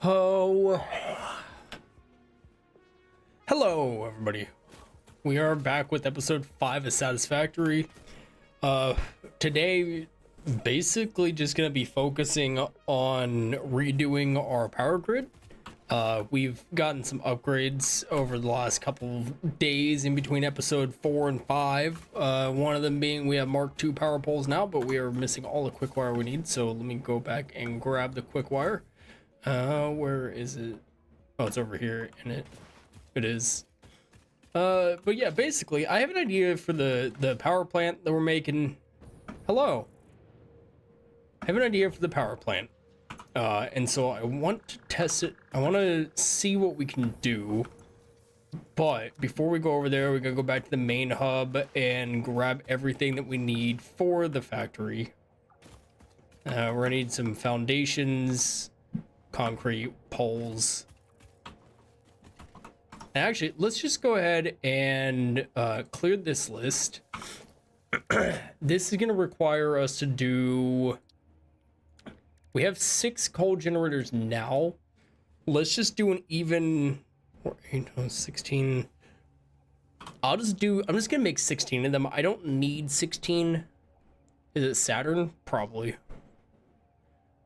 Oh, hello everybody. We are back with episode 5 of Satisfactory. Today, basically just gonna be focusing on redoing our power grid. We've gotten some upgrades over the last couple of days in between episode 4 and 5. One of them being we have Mark II power poles now, but we are missing all the quick wire we need. So let me go back and grab the quick wire. Where is it? Oh, it's over here, and it is. But yeah, basically, I have an idea for the power plant that we're making. Hello. I have an idea for the power plant. And so I want to test it. I want to see what we can do. But before we go over there, we're gonna go back to the main hub and grab everything that we need for the factory. We're gonna need some foundations, concrete poles. Actually, let's just go ahead and clear this list. This is going to require us to do... We have 6 coal generators now. Let's just do an even... 16. I'm just going to make 16 of them. I don't need 16. Is it Saturn? Probably.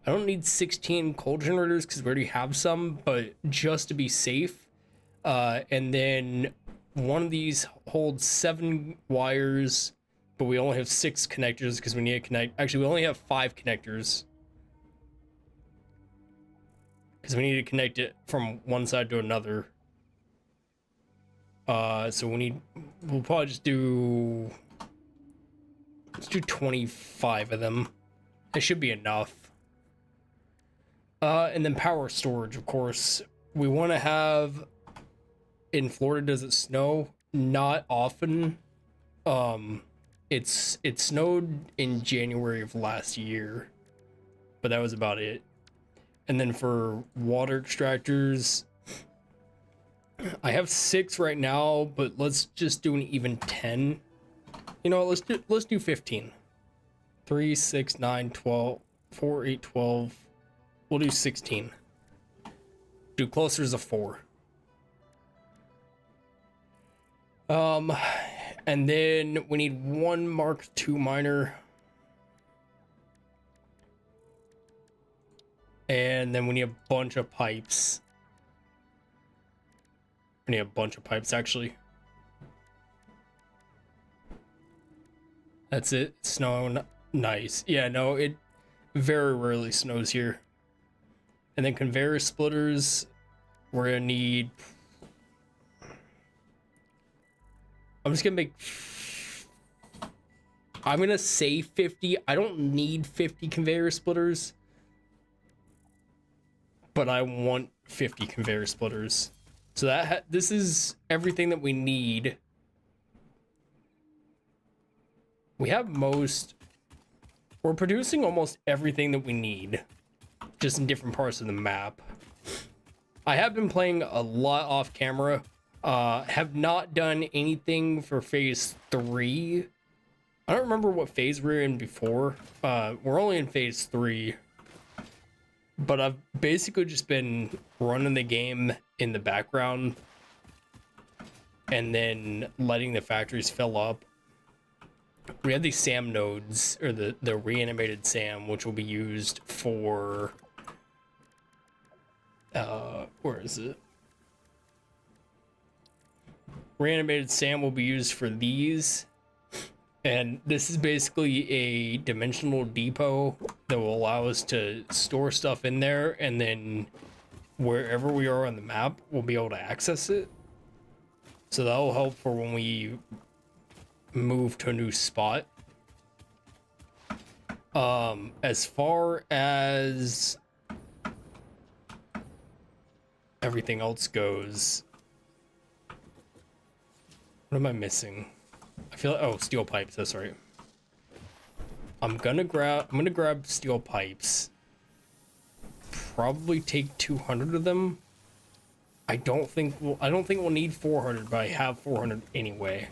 I don't need 16 coal generators because we already have some, but just to be safe. And then one of these holds 7 wires, but we only have 6 connectors because we need to connect. Actually, we only have 5 connectors because we need to connect it from one side to another. So we'll probably just do, let's do 25 of them. It should be enough. And then power storage, of course. We want to have, in Florida, does it snow? Not often. It snowed in January of last year, but that was about it. And then for water extractors, I have 6 right now, but let's just do an even 10. You know, let's do 15. 3, 6, 9, 12, 4, 8, 12. We'll do 16. Do closer as a 4. And then we need 1 Mark II miner. And then we need a bunch of pipes. We need a bunch of pipes, actually. That's it. It's snowing. Nice. Yeah, no, it very rarely snows here. And then conveyor splitters, we're gonna need... I'm just gonna make... I'm gonna say 50. I don't need 50 conveyor splitters, but I want 50 conveyor splitters. So this is everything that we need. We're producing almost everything that we need, just in different parts of the map. I have been playing a lot off camera. Have not done anything for phase 3. I don't remember what phase we were in before. We're only in phase 3. But I've basically just been running the game in the background and then letting the factories fill up. We have these SAM nodes, or the reanimated SAM, which will be used for... where is it? Reanimated SAM will be used for these. And this is basically a dimensional depot that will allow us to store stuff in there, and then wherever we are on the map, we'll be able to access it. So that'll help for when we move to a new spot. As far as everything else goes, what am I missing? I feel like, oh, steel pipes, that's right. I'm gonna grab steel pipes. Probably take 200 of them. I don't think we'll need 400, but I have 400 anyway.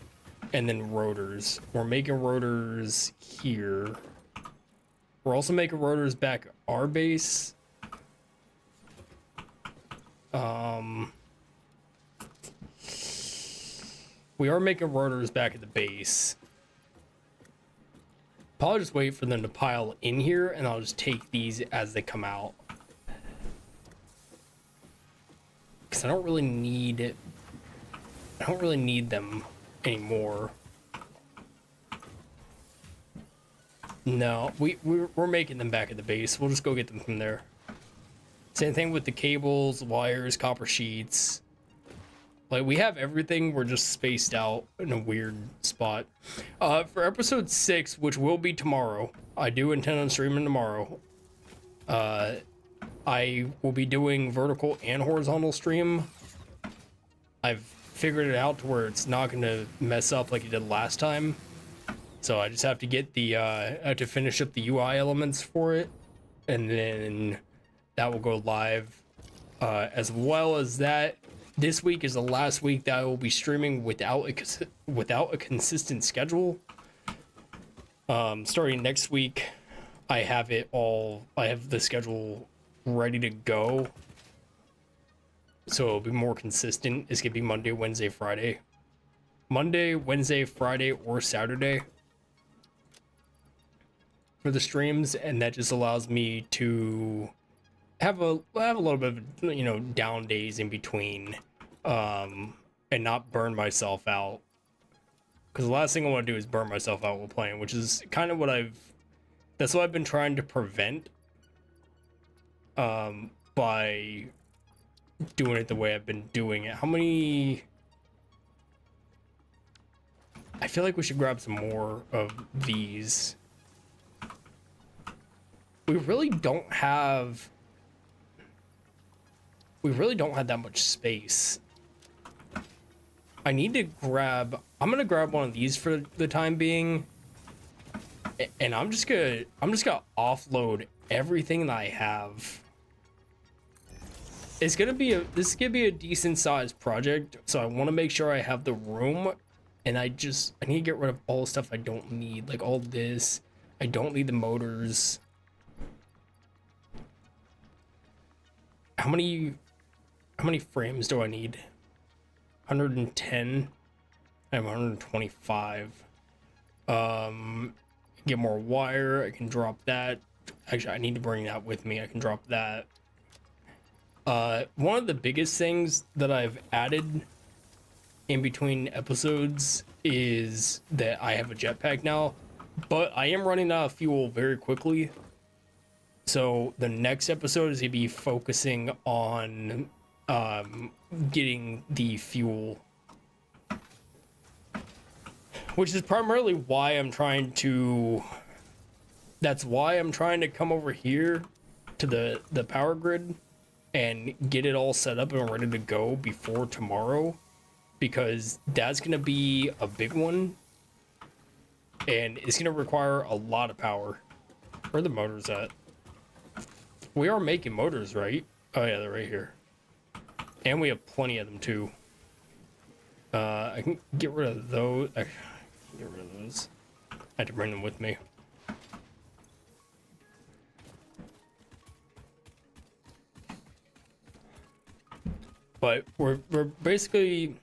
And then rotors. We're making rotors here. We're also making rotors back at our base. We are making rotors back at the base. Probably just wait for them to pile in here, and I'll just take these as they come out. Because I don't really need it. I don't really need them anymore. No, we're making them back at the base. We'll just go get them from there. Same thing with the cables, wires, copper sheets. Like, we have everything, we're just spaced out in a weird spot. For episode 6, which will be tomorrow, I do intend on streaming tomorrow. I will be doing vertical and horizontal stream. I've figured it out to where it's not going to mess up like it did last time. So I just have to get the, I have to finish up the UI elements for it. And then that will go live. As well as that, this week is the last week that I will be streaming without a consistent schedule. Starting next week, I have the schedule ready to go. So it'll be more consistent. It's gonna be Monday, Wednesday, Friday. Monday, Wednesday, Friday, or Saturday for the streams, and that just allows me to have a little bit of, you know, down days in between, and not burn myself out. Because the last thing I want to do is burn myself out while playing, which is kind of what that's what I've been trying to prevent, by doing it the way I've been doing it. How many? I feel like we should grab some more of these. We really don't have that much space. I need to grab, I'm gonna grab one of these for the time being, and I'm just gonna offload everything that I have. This is gonna be a decent sized project, so I want to make sure I have the room, and I need to get rid of all the stuff I don't need, like all this. I don't need the motors. How many frames do I need? 110. I have 125. Get more wire. I can drop that. Actually, I need to bring that with me. I can drop that. One of the biggest things that I've added in between episodes is that I have a jetpack now, but I am running out of fuel very quickly. So the next episode is going to be focusing on getting the fuel, which is primarily why I'm trying to come over here to the power grid and get it all set up and ready to go before tomorrow, because that's going to be a big one and it's going to require a lot of power. Where are the motors at? We are making motors, right? Oh yeah, they're right here. And we have plenty of them too. I can get rid of those. I had to bring them with me. But we're basically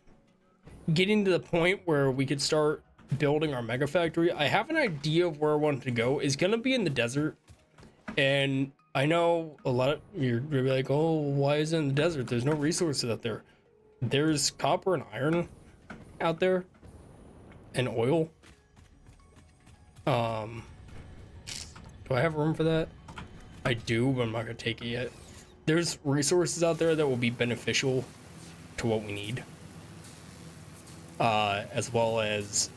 getting to the point where we could start building our mega factory. I have an idea of where I want it to go. It's gonna be in the desert, and I know a lot of you're gonna be like, oh, why is it in the desert? There's no resources out there. There's copper and iron out there, and oil. Do I have room for that? I do, but I'm not gonna take it yet. There's resources out there that will be beneficial to what we need, as well as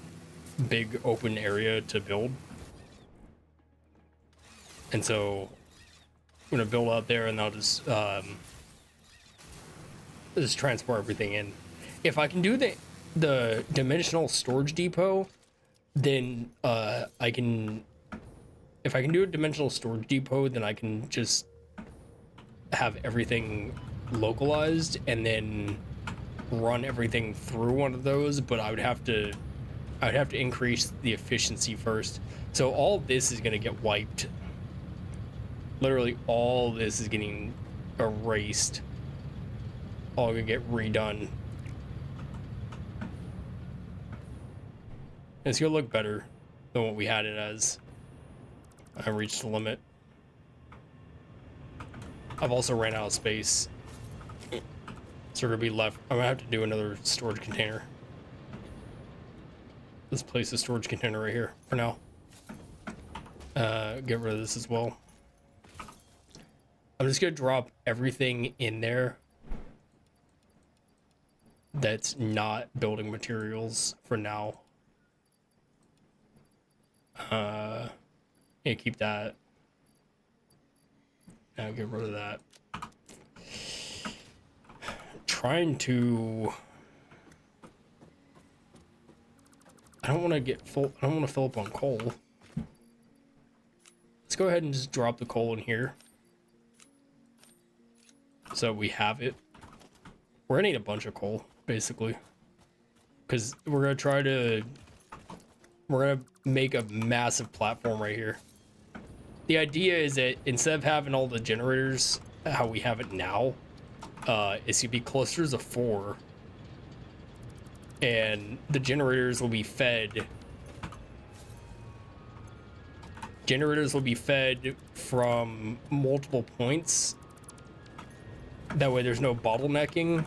big open area to build. And so I'm gonna build out there, and I'll just transport everything in. If I can do the dimensional storage depot, then I can. If I can do a dimensional storage depot, then I can just have everything localized and then run everything through one of those. But I would have to increase the efficiency first. So all this is gonna get wiped. Literally all this is getting erased. all gonna get redone. It's gonna look better than what we had it as. I reached the limit. I've also ran out of space. So we're gonna be left. I'm gonna have to do another storage container. Let's place a storage container right here for now. Get rid of this as well. I'm just gonna drop everything in there that's not building materials for now. Yeah, keep that. Now get rid of that. Trying to. I don't want to get full. I don't want to fill up on coal. Let's go ahead and just drop the coal in here, so we have it. We're gonna need a bunch of coal, basically, because we're gonna try to. We're gonna make a massive platform right here. The idea is that instead of having all the generators how we have it now, it's gonna be clusters of 4, and the generators will be fed. Generators will be fed from multiple points. That way there's no bottlenecking.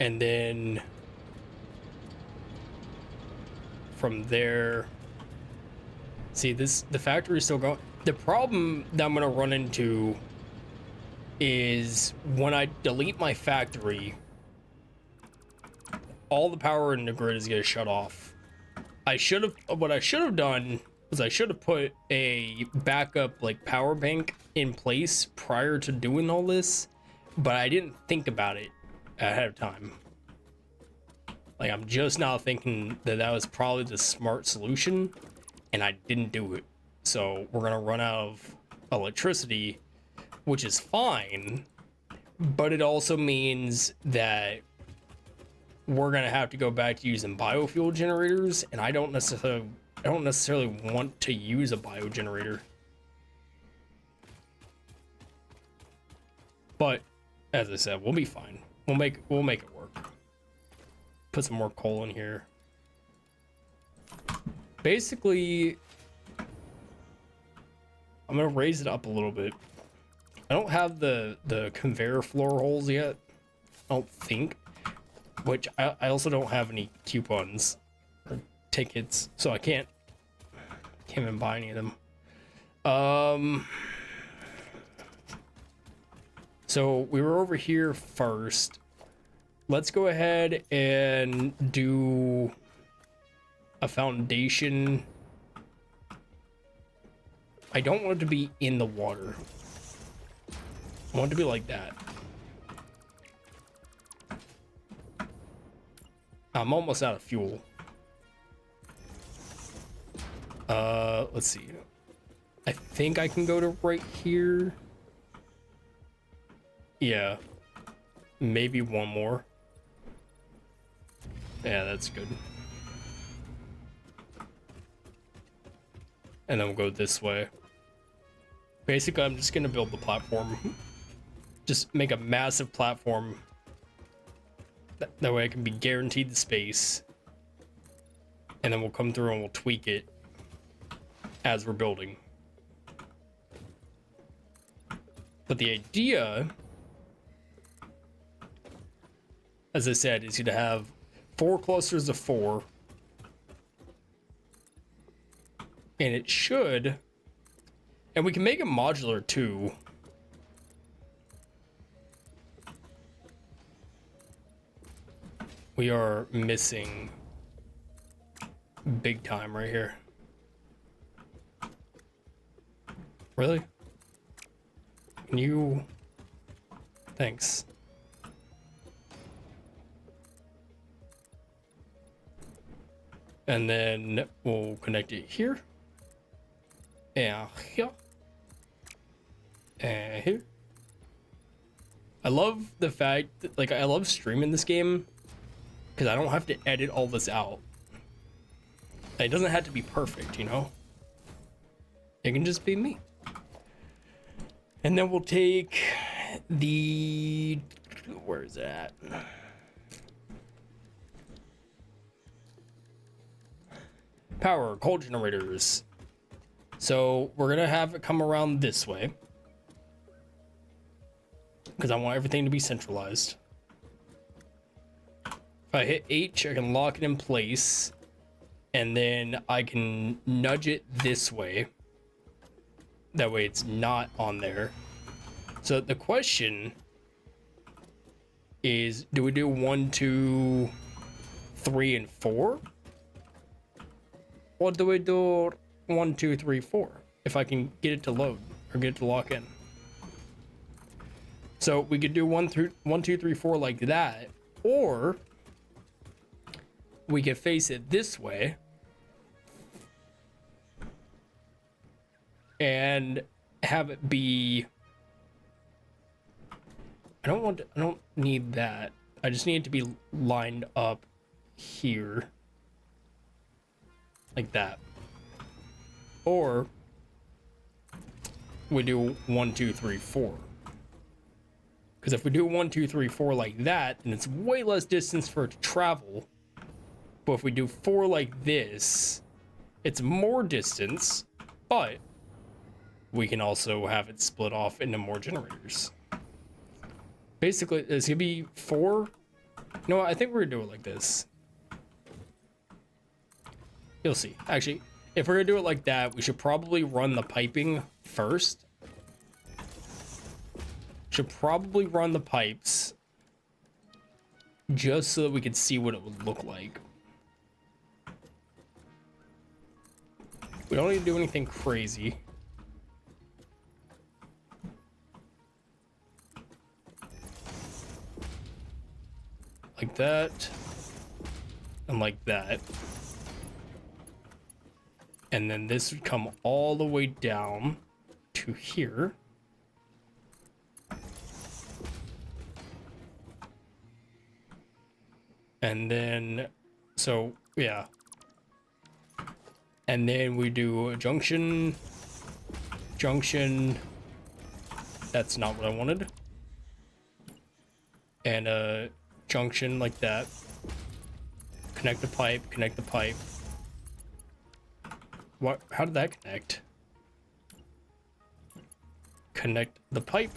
And then from there, see this, the factory is still going. The problem that I'm gonna run into is when I delete my factory, all the power in the grid is gonna shut off. What I should have done was I should have put a backup like power bank in place prior to doing all this, but I didn't think about it ahead of time. Like, I'm just now thinking that that was probably the smart solution, and I didn't do it. So we're gonna run out of electricity, which is fine, but it also means that we're gonna have to go back to using biofuel generators, and I don't necessarily want to use a biogenerator. But as I said, we'll be fine. We'll make it work. Put some more coal in here. Basically, I'm gonna raise it up a little bit. I don't have the conveyor floor holes yet, I don't think. Which I also don't have any coupons or tickets, so I can't even buy any of them. So we were over here first. Let's go ahead and do a foundation. I don't want it to be in the water. I want it to be like that. I'm almost out of fuel. Let's see. I think I can go to right here. Yeah. Maybe one more. Yeah, that's good. And then we'll go this way. Basically, I'm just gonna build the platform. Just make a massive platform. That way I can be guaranteed the space. And then we'll come through and we'll tweak it as we're building. But the idea, as I said, is to have 4 clusters of 4. And it should, and we can make it modular too. We are missing big time right here. Really? Can you? Thanks. And then we'll connect it here. And here. And here. I love the fact that, like, I love streaming this game because I don't have to edit all this out. It doesn't have to be perfect, you know? It can just be me. And then we'll take the, where is that? Power, coal generators. So we're gonna have it come around this way, because I want everything to be centralized. If I hit H, I can lock it in place, and then I can nudge it this way. That way it's not on there. So the question is, do we do 1, 2, 3, and 4? Or do we do 1, 2, 3, 4? If I can get it to load or get it to lock in. So we could do 1, 2, 3, 4 like that, or we could face it this way and have it be, I don't need that. I just need it to be lined up here like that. Or we do 1, 2, 3, 4. Because if we do 1, 2, 3, 4 like that, then it's way less distance for it to travel. But if we do 4 like this, it's more distance, but we can also have it split off into more generators. Basically, it's gonna be 4. You know what? I think we're gonna do it like this. You'll see. Actually, if we're gonna do it like that, we should probably run the piping first. Should probably run the pipes just so that we could see what it would look like. We don't need to do anything crazy. Like that. And like that. And then this would come all the way down to here. And then, so yeah. And then we do a junction. That's not what I wanted. And a junction like that. Connect the pipe, What? How did that connect? Connect the pipe.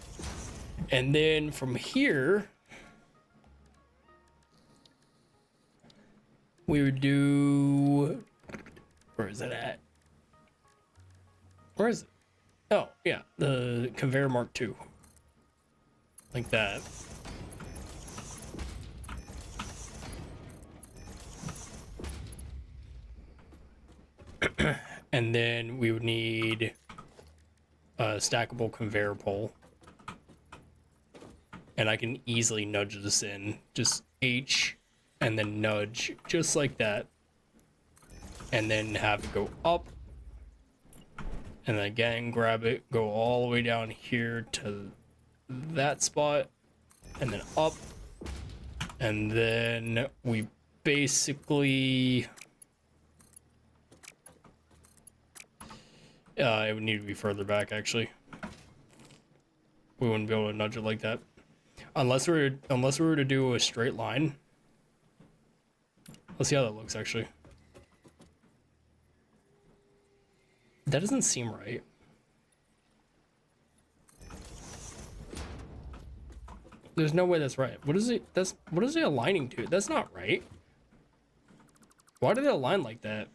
And then from here, we would do, where is it at? Where is it? Oh, yeah, the conveyor mark 2. Like that. And then we would need a stackable conveyor pole. And I can easily nudge this in. Just H and then nudge just like that. And then have it go up. And then again, grab it, go all the way down here to that spot. And then up. And then we basically... it would need to be further back, actually. We wouldn't be able to nudge it like that. Unless we were to do a straight line. Let's see how that looks, actually. That doesn't seem right. There's no way that's right. What is it? What is it aligning to? That's not right. Why did it align like that?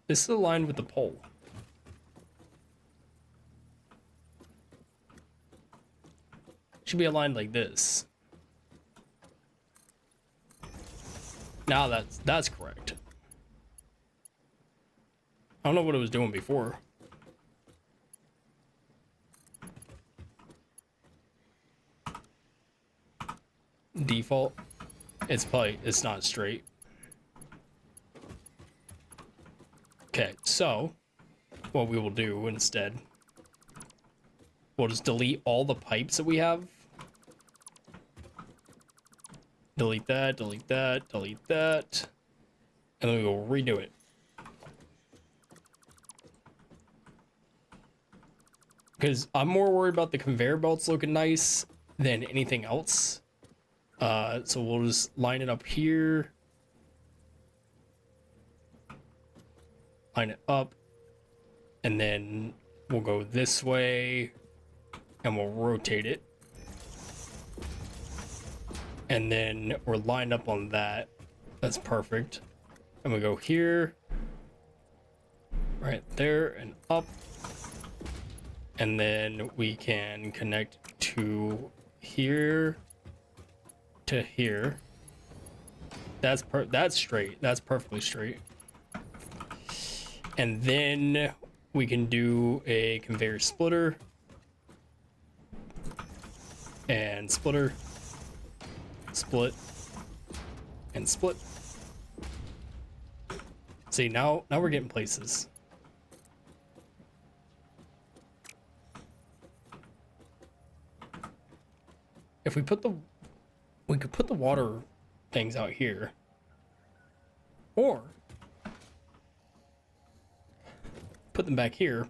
This is aligned with the pole. Should be aligned like this. Now that's correct. I don't know what it was doing before. Default. It's not straight. Okay, so what we will do instead, we'll just delete all the pipes that we have. Delete that, delete that, delete that. And then we will redo it. because I'm more worried about the conveyor belts looking nice than anything else. So we'll just line it up here. Line it up. And then we'll go this way. And we'll rotate it. And then we're lined up on that. That's perfect. And we go here. Right there and up. And then we can connect to here to here. That's straight. That's perfectly straight. And then we can do a conveyor splitter and splitter, split and split. See, now we're getting places. If we could put the water things out here, or put them back here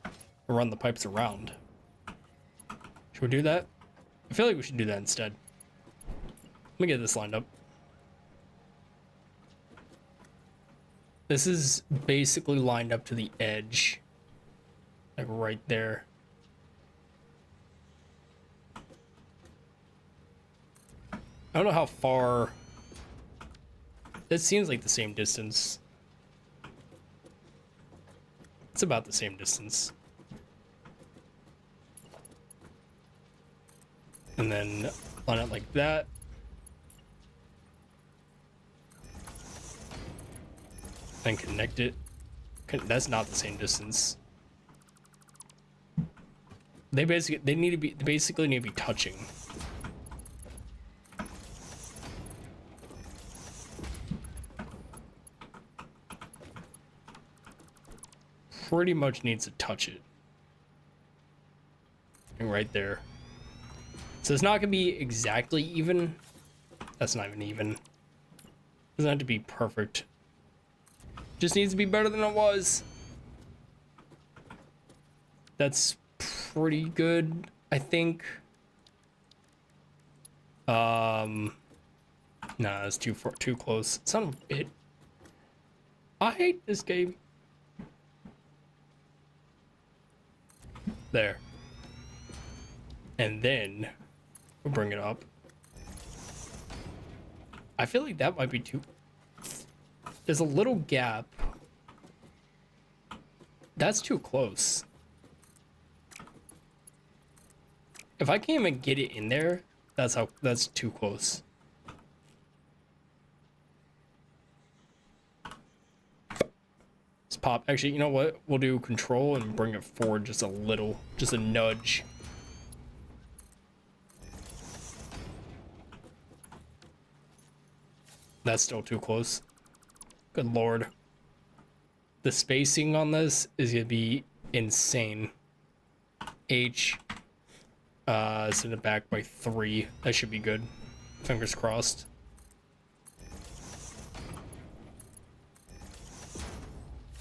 and run the pipes around. Should we do that? I feel like we should do that instead. Let me get this lined up. This is basically lined up to the edge, like right there. I don't know how far. It seems like the same distance. It's about the same distance. And then line it like that. And connect it. That's not the same distance. They basically need to be touching. Pretty much needs to touch it. And right there. So it's not gonna be exactly even. That's not even even. Doesn't have to be perfect. Just needs to be better than it was. That's pretty good, I think. Nah, it's too close. Son of a bitch. I hate this game. There. And then we'll bring it up. I feel like that might be too. There's a little gap. That's too close. If I can't even get it in there, that's too close. Let's pop. Actually, you know what? We'll do control and bring it forward just a little, just a nudge. That's still too close. Good lord. The spacing on this is gonna be insane. Send it back by 3. That should be good. Fingers crossed.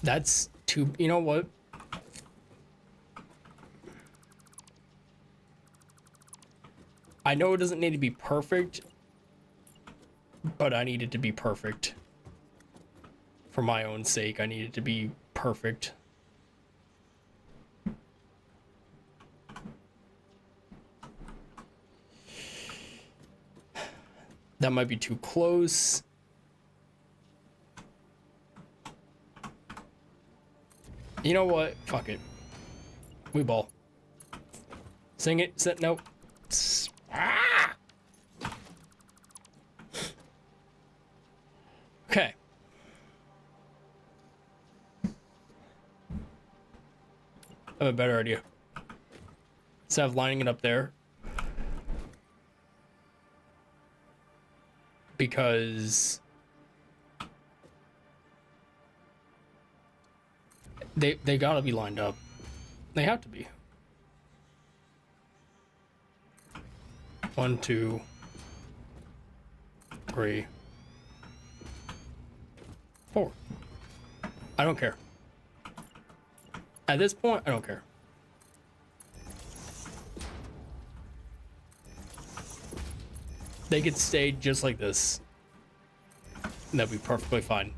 That's too, you know what? I know it doesn't need to be perfect, but I need it to be perfect. For my own sake, I need it to be perfect. That might be too close. You know what? Fuck it. We ball. Sing it. Set. Nope. Ah! Okay. I have a better idea. Instead of lining it up there. Because they gotta be lined up. They have to be. 1, 2, 3, 4. I don't care. At this point, I don't care. They could stay just like this. And that'd be perfectly fine.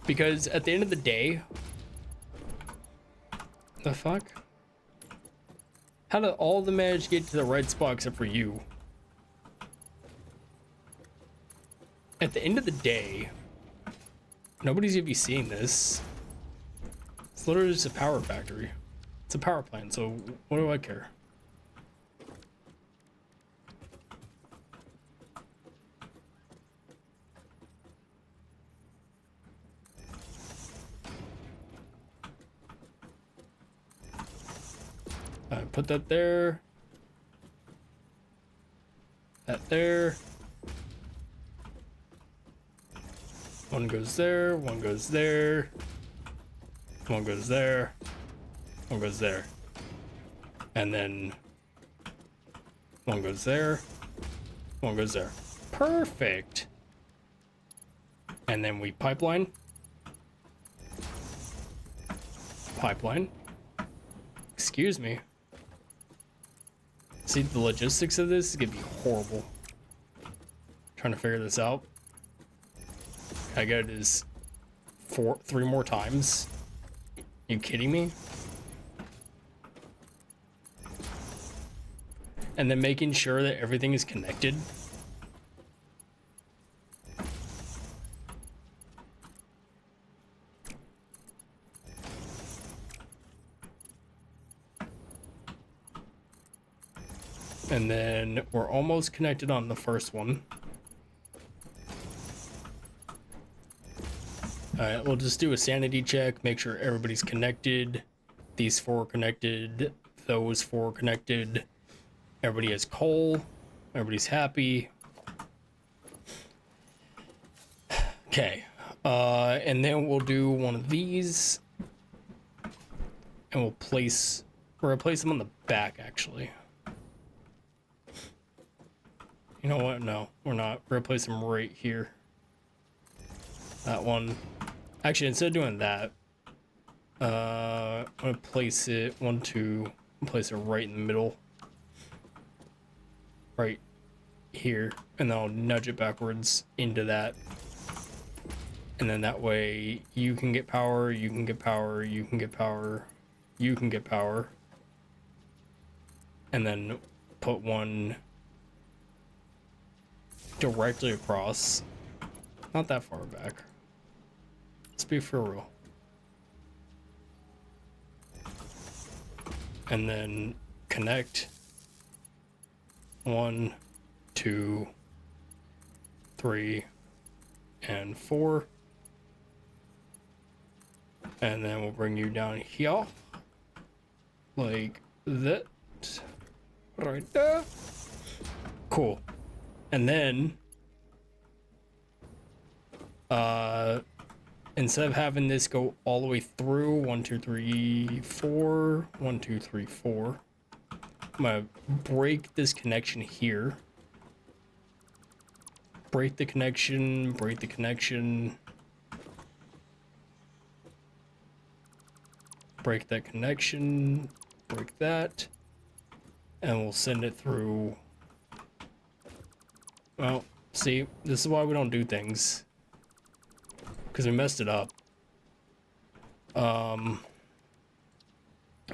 Because at the end of the day, the fuck? How did all of them manage to get to the right spot except for you? At the end of the day, nobody's gonna be seeing this. It's literally just a power factory. It's a power plant, so what do I care? I put that there. That there. One goes there, one goes there. One goes there. One goes there. And then one goes there. One goes there. Perfect. And then we pipeline. Pipeline. Excuse me. See, the logistics of this is gonna be horrible. Trying to figure this out. I got this 3 more times. You kidding me? And then making sure that everything is connected. And then we're almost connected on the first one. Alright, we'll just do a sanity check, make sure everybody's connected. These 4 are connected, those 4 are connected. Everybody has coal, everybody's happy. Okay, and then we'll do one of these. And we'll replace them on the back, actually. You know what? No, we're not. Replace them right here. That one. Actually, instead of doing that, I'm gonna place it 1, 2. Place it right in the middle, right here, and then I'll nudge it backwards into that. And then that way, you can get power, you can get power, you can get power, you can get power, and then put one directly across. Not that far back. Let's be for real. And then connect 1, 2, 3, and 4. And then we'll bring you down here. Like that. Right there. Cool. And then instead of having this go all the way through 1, 2, 3, 4, 1, 2, 3, 4, I'm gonna break this connection here. Break the connection, break the connection. Break that connection, break that, and we'll send it through. Well, see, this is why we don't do things. Because we messed it up.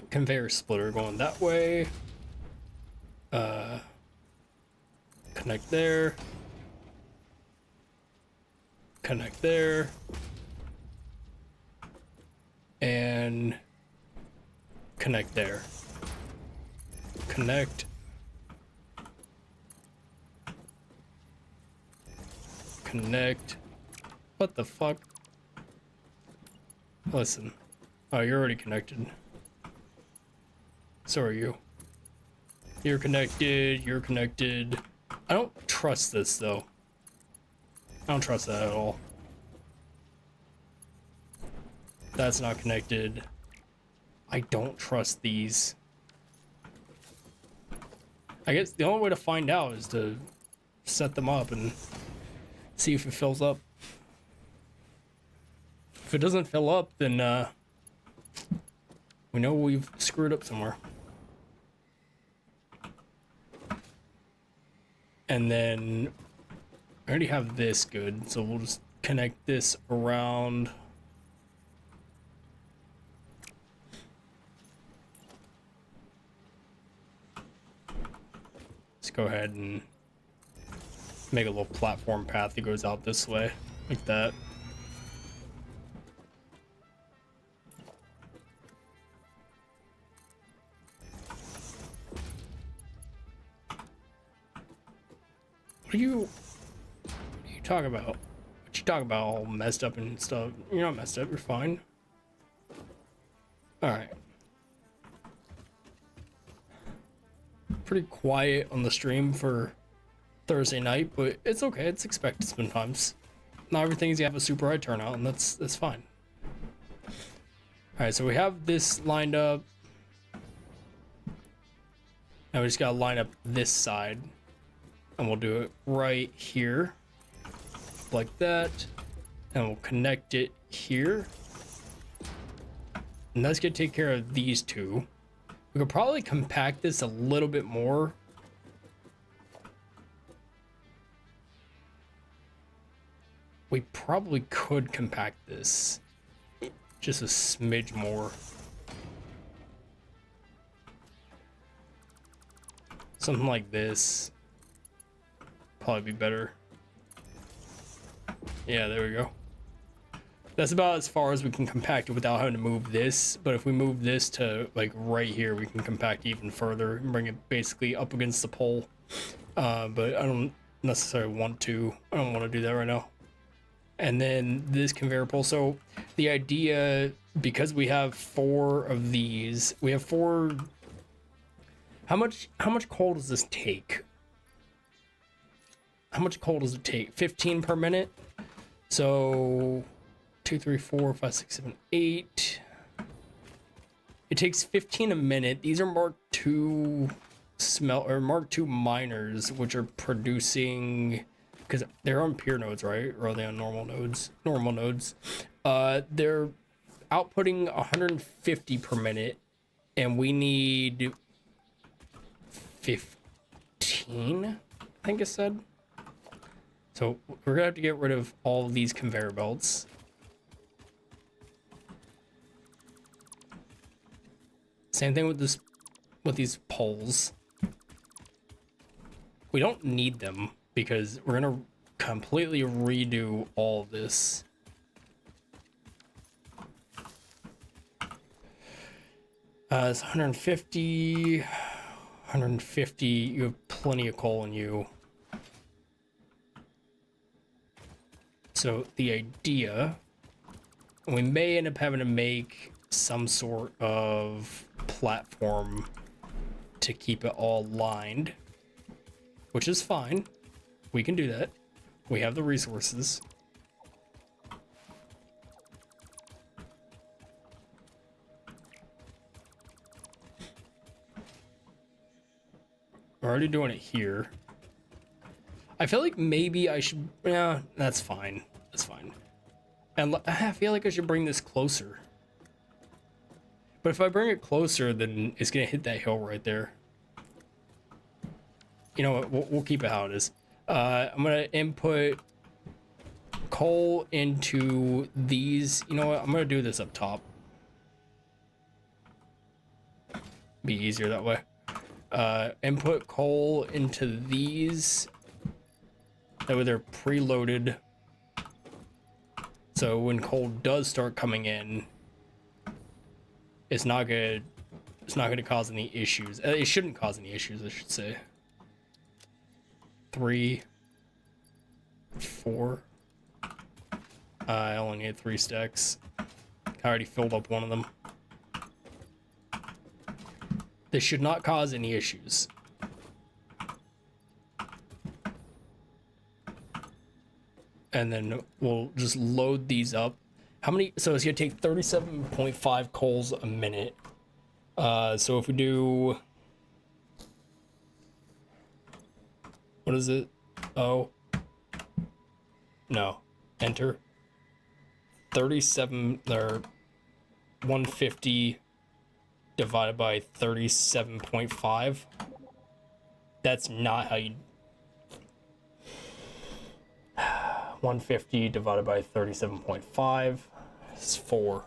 Conveyor splitter going that way. Connect there. Connect there. And connect there. Connect. Connect. What the fuck? Listen. Oh, you're already connected. So are you. You're connected. You're connected. I don't trust this, though. I don't trust that at all. That's not connected. I don't trust these. I guess the only way to find out is to set them up and see if it fills up. If it doesn't fill up, then we know we've screwed up somewhere. And then I already have this good, so we'll just connect this around. Let's go ahead and make a little platform path that goes out this way, like that. What are you talking about? What you talking about? All messed up and stuff. You're not messed up. You're fine. All right. Pretty quiet on the stream for Thursday night, but it's okay. It's expected sometimes. Not everything's gonna have a super high turnout, and that's fine. All right, so we have this lined up. Now we just gotta line up this side, and we'll do it right here, like that, and we'll connect it here. And that's gonna take care of these two. We could probably compact this a little bit more. We probably could compact this just a smidge more. Something like this. Probably be better. Yeah, there we go. That's about as far as we can compact it without having to move this. But if we move this to like right here, we can compact even further and bring it basically up against the pole. But I don't necessarily want to. I don't want to do that right now. And then this conveyor pole. So the idea, because we have 4 of these, we have 4. How much coal does this take? How much coal does it take? 15 per minute. So 2, 3, 4, 5, 6, 7, 8. It takes 15 a minute. These are Mark II Mark II miners, which are producing, because they're on peer nodes, right? Or are they on normal nodes? Normal nodes. They're outputting 150 per minute, and we need 15, I think it said. So we're gonna have to get rid of all of these conveyor belts. Same thing with these poles. We don't need them because we're gonna completely redo all of this. It's 150, 150. You have plenty of coal in you. So the idea, we may end up having to make some sort of platform to keep it all lined, which is fine. We can do that. We have the resources. We're already doing it here. I feel like maybe I should, yeah, that's fine. That's fine. And I feel like I should bring this closer. But if I bring it closer, then it's gonna hit that hill right there. You know what? We'll keep it how it is. I'm gonna input coal into these. You know what? I'm gonna do this up top. Be easier that way. Input coal into these. That way they're preloaded. So when coal does start coming in, it's not gonna cause any issues. It shouldn't cause any issues, I should say. 3, 4. I only need 3 stacks. I already filled up one of them. This should not cause any issues. And then we'll just load these up. How many? So it's gonna take 37.5 coals a minute. So if we do, what is it? Oh, no, enter. 37 or 150 divided by 37.5. That's not how you 150 divided by 37.5 is 4.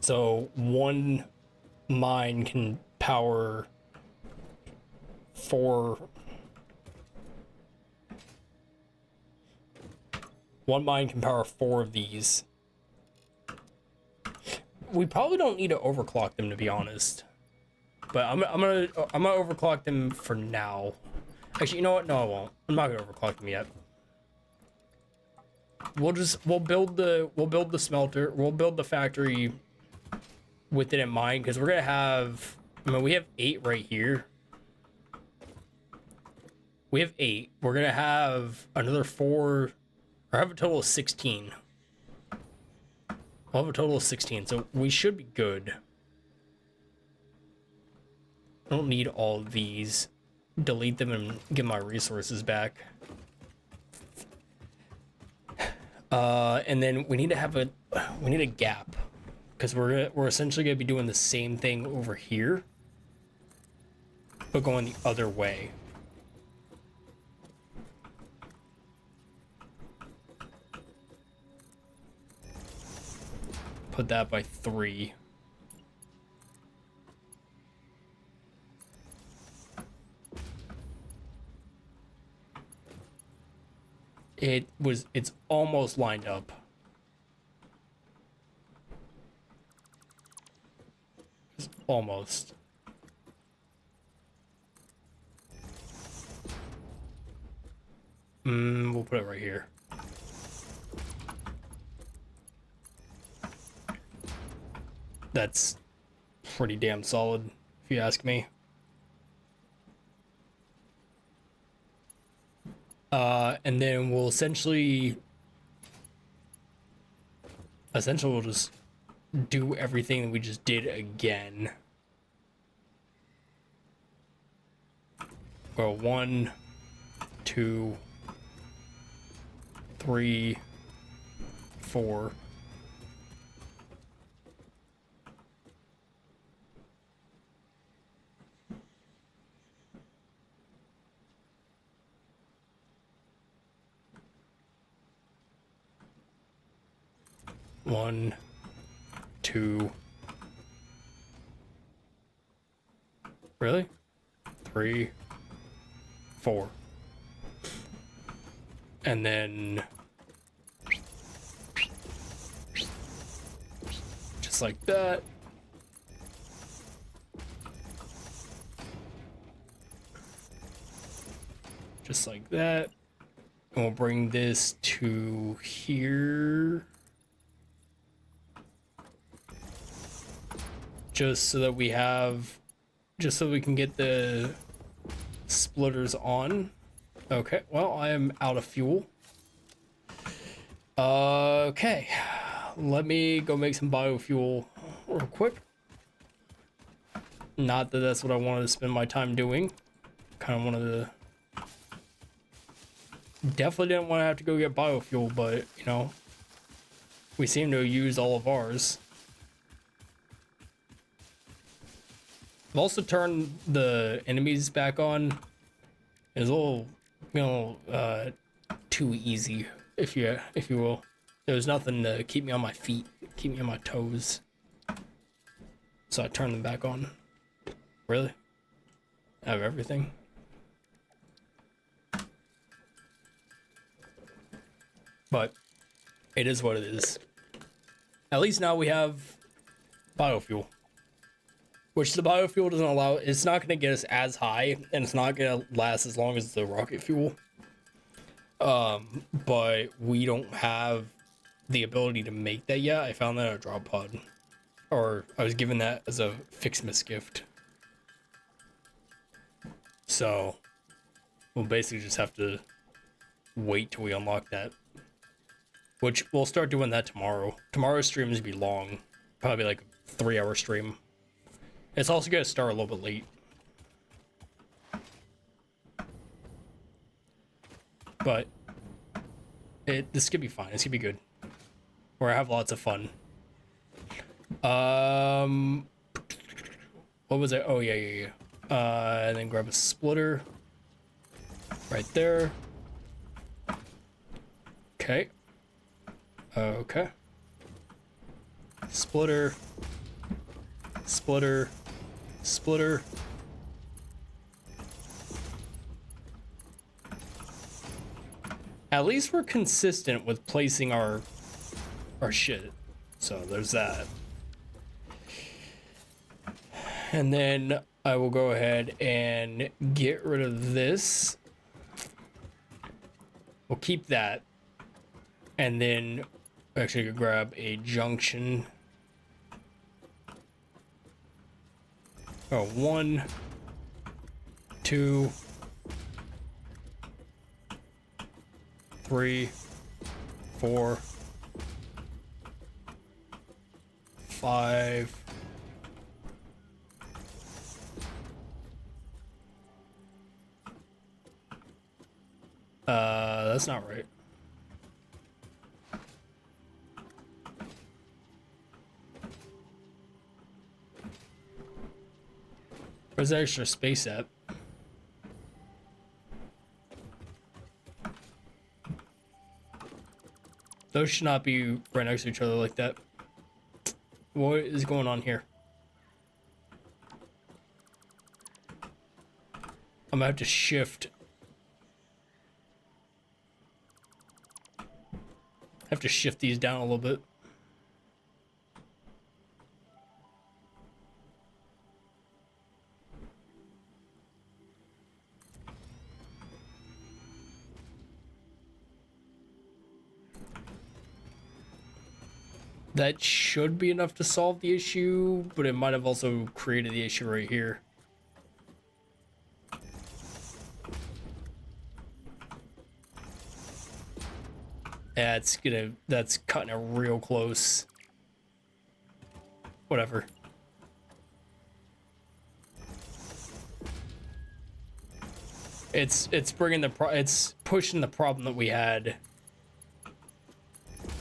So one mine can power 4. One mine can power 4 of these. We probably don't need to overclock them, to be honest. But I'm gonna overclock them for now. Actually, you know what? No, I won't. I'm not gonna overclock them yet. We'll build the smelter. We'll build the factory with it in mind, because we're gonna have. I mean, we have 8 right here. We have 8. We're gonna have another 4. Or have a total of 16. We'll have a total of 16, so we should be good. I don't need all of these. Delete them and get my resources back. And then we need to have a gap, because we're essentially gonna be doing the same thing over here, but going the other way. Put that by 3. It's almost lined up. It's almost. We'll put it right here. That's pretty damn solid, if you ask me. And then we'll essentially we'll just do everything that we just did again. Well, 1, 2, 3, 4. One, 2. Really? 3, 4. And then just like that. Just like that. And we'll bring this to here. Just so we can get the splitters on. Okay, well, I am out of fuel. Okay, let me go make some biofuel real quick. Not that that's what I wanted to spend my time doing. Kind of wanted to. Definitely didn't want to have to go get biofuel, but, you know, we seem to use all of ours. I've also turned the enemies back on. It's a little, you know, too easy, if you will. There's nothing to keep me on my feet, keep me on my toes. So I turned them back on. Really? I have everything. But it is what it is. At least now we have biofuel. Which the biofuel doesn't allow. It's not going to get us as high, and it's not going to last as long as the rocket fuel. But we don't have the ability to make that yet. I found that at a drop pod. Or I was given that as a Fixmas gift. So we'll basically just have to wait till we unlock that. Which we'll start doing that tomorrow. Tomorrow's stream is going to be long. Probably like a 3-hour stream. It's also going to start a little bit late. But This could be fine. This could be good. Where I have lots of fun. What was it? Oh, yeah. And then grab a splitter. Right there. Okay. Okay. Splitter. Splitter. Splitter. At least we're consistent with placing our shit. So there's that. And then I will go ahead and get rid of this. We'll keep that. And then actually grab a junction. Oh, 1, 2, 3, 4, 5. That's not right. Where's the extra space at? Those should not be right next to each other like that. What is going on here? I'm gonna have to shift. Have to shift these down a little bit. That should be enough to solve the issue, but it might have also created the issue right here. Yeah, that's cutting it real close. Whatever. It's pushing the problem that we had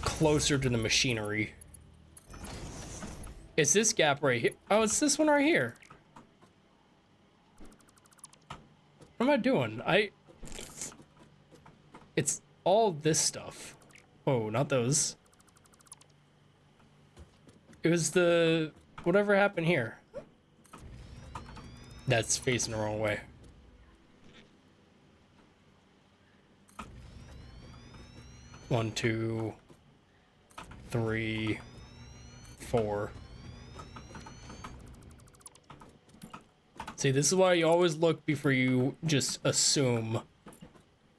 closer to the machinery. It's this gap right here. Oh, it's this one right here. What am I doing? It's all this stuff. Oh, not those. It was the... Whatever happened here. That's facing the wrong way. One, 2, 3, 4. See, this is why you always look before you just assume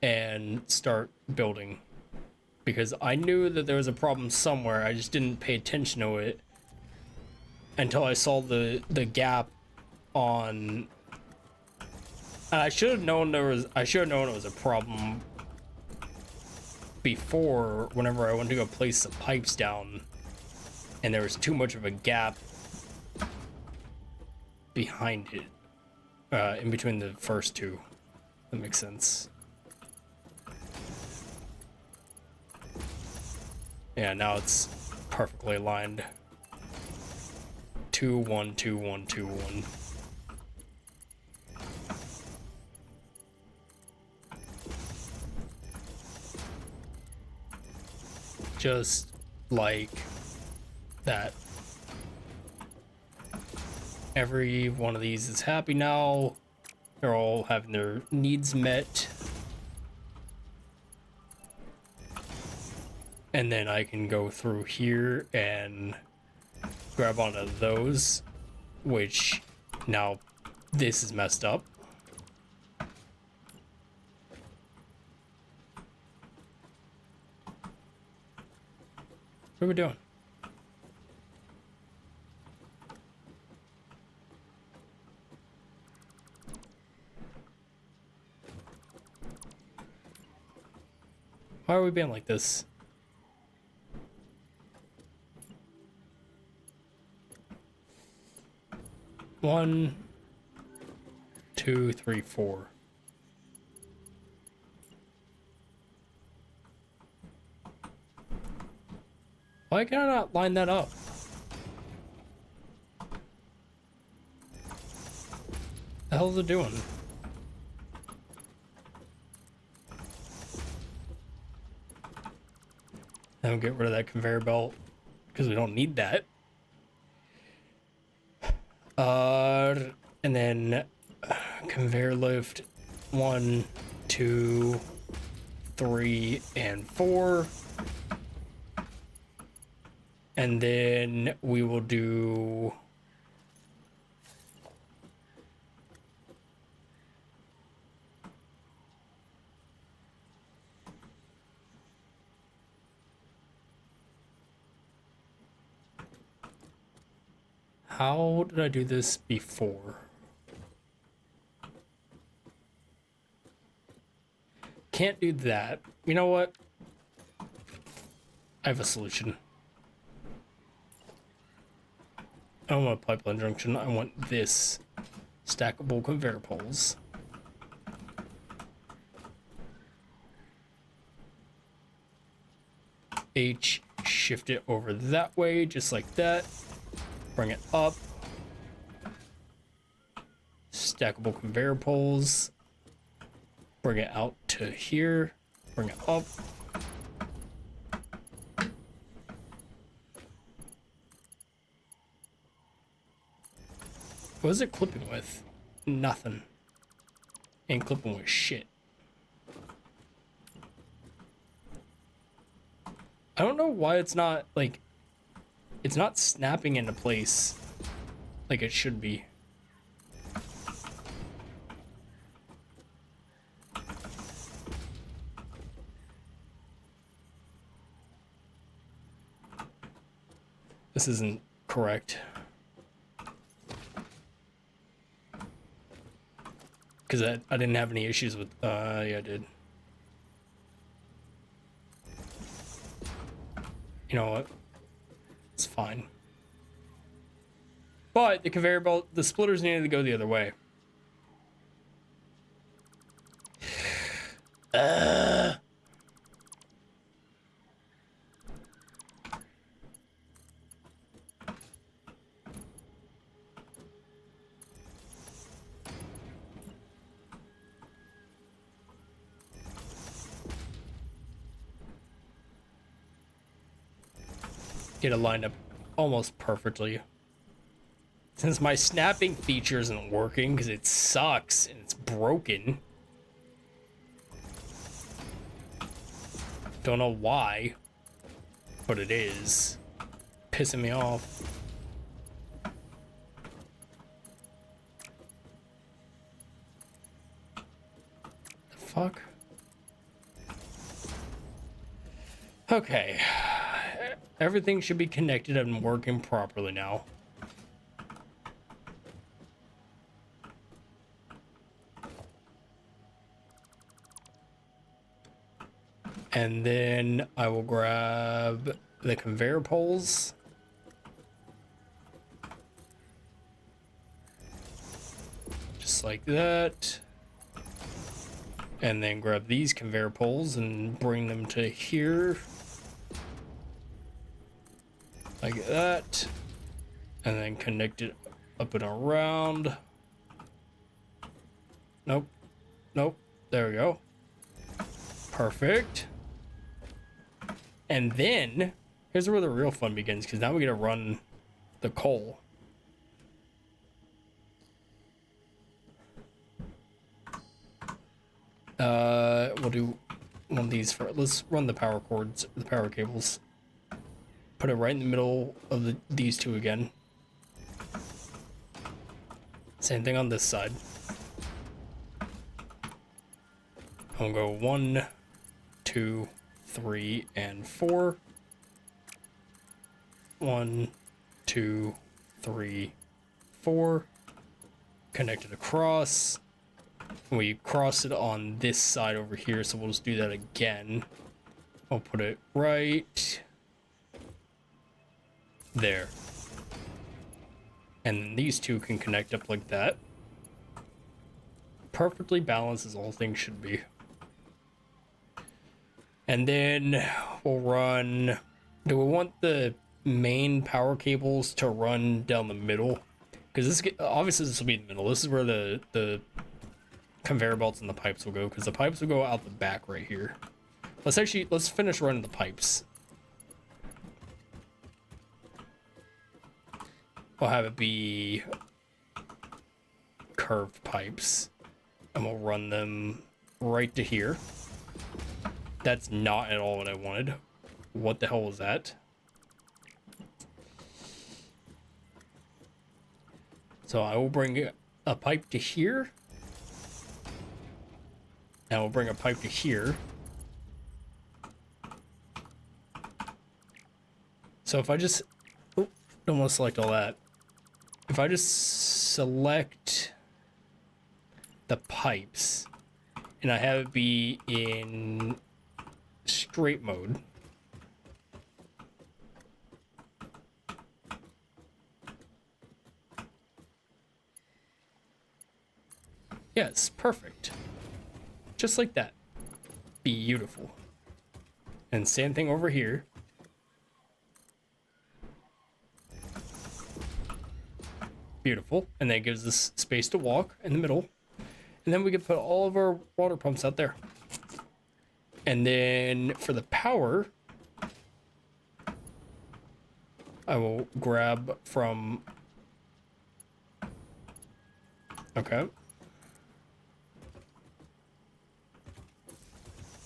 and start building. Because I knew that there was a problem somewhere, I just didn't pay attention to it until I saw the gap on... And I should have known it was a problem before, whenever I went to go place the pipes down and there was too much of a gap behind it, in between the first two. That makes sense. Yeah, now it's perfectly aligned. 2, 1, 2, 1, 2, 1. Just like that. Every one of these is happy now. They're all having their needs met. And then I can go through here and grab onto those, which now this is messed up. What are we doing? Why are we being like this? One, 2, 3, 4. Why can I not line that up? The hell is it doing? Now get rid of that conveyor belt because we don't need that. And then conveyor lift 1, 2, 3, and 4. And then we will do how did I do this before? Can't do that. You know what? I have a solution. I don't want a pipeline junction. I want this stackable conveyor poles. H, shift it over that way, just like that. Bring it up. Stackable conveyor poles. Bring it out to here. Bring it up. What is it clipping with? Nothing. Ain't clipping with shit. I don't know why it's not, like, it's not snapping into place like it should be. This isn't correct. Because I didn't have any issues with, yeah, I did. You know what? It's fine. But the conveyor belt, the splitters needed to go the other way. Get it lined up almost perfectly. Since my snapping feature isn't working because it sucks and it's broken. Don't know why, but it is pissing me off. The fuck? Okay. Everything should be connected and working properly now. And then I will grab the conveyor poles. Just like that. And then grab these conveyor poles and bring them to here. Like that. And then connect it up and around. Nope. Nope. There we go. Perfect. And then, here's where the real fun begins, because now we gotta run the coal. We'll do one of these for, let's run the power cords, the power cables. Put it right in the middle of these two again. Same thing on this side. I'll go 1, 2, 3, and 4. 1, 2, 3, 4. Connect it across. We cross it on this side over here, so we'll just do that again. I'll put it right there. And then these two can connect up like that. Perfectly balanced as all things should be. And then we'll run Do we want the main power cables to run down the middle? Because obviously this will be in the middle. This is where the conveyor belts and the pipes will go, because the pipes will go out the back right here. Let's finish running the pipes. We'll have it be curved pipes, and we'll run them right to here. That's not at all what I wanted. What the hell was that? So I will bring a pipe to here, and we'll bring a pipe to here. So if I just, oh, don't want to select all that. If I just select the pipes and I have it be in straight mode, yes, perfect. Just like that. Beautiful. And same thing over here. Beautiful. And that gives us space to walk in the middle. And then we can put all of our water pumps out there. And then for the power, I will grab from... Okay.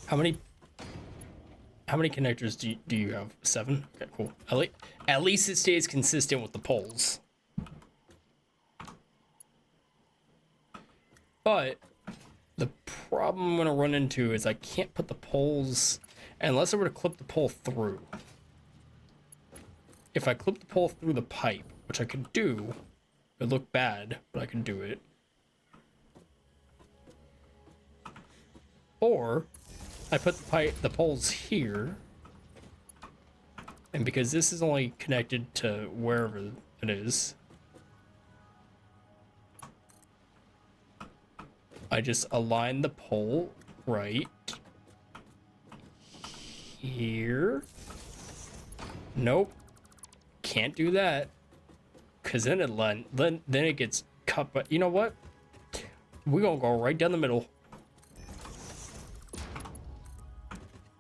How many connectors do you have? 7? Okay, cool. At least it stays consistent with the poles. But the problem I'm going to run into is I can't put the poles unless I were to clip the pole through. If I clip the pole through the pipe, which I could do, it would look bad, but I can do it. Or I put the poles here, and because this is only connected to wherever it is, I just align the pole right here. Nope, can't do that, cause then it gets cut. But you know what? We're gonna go right down the middle.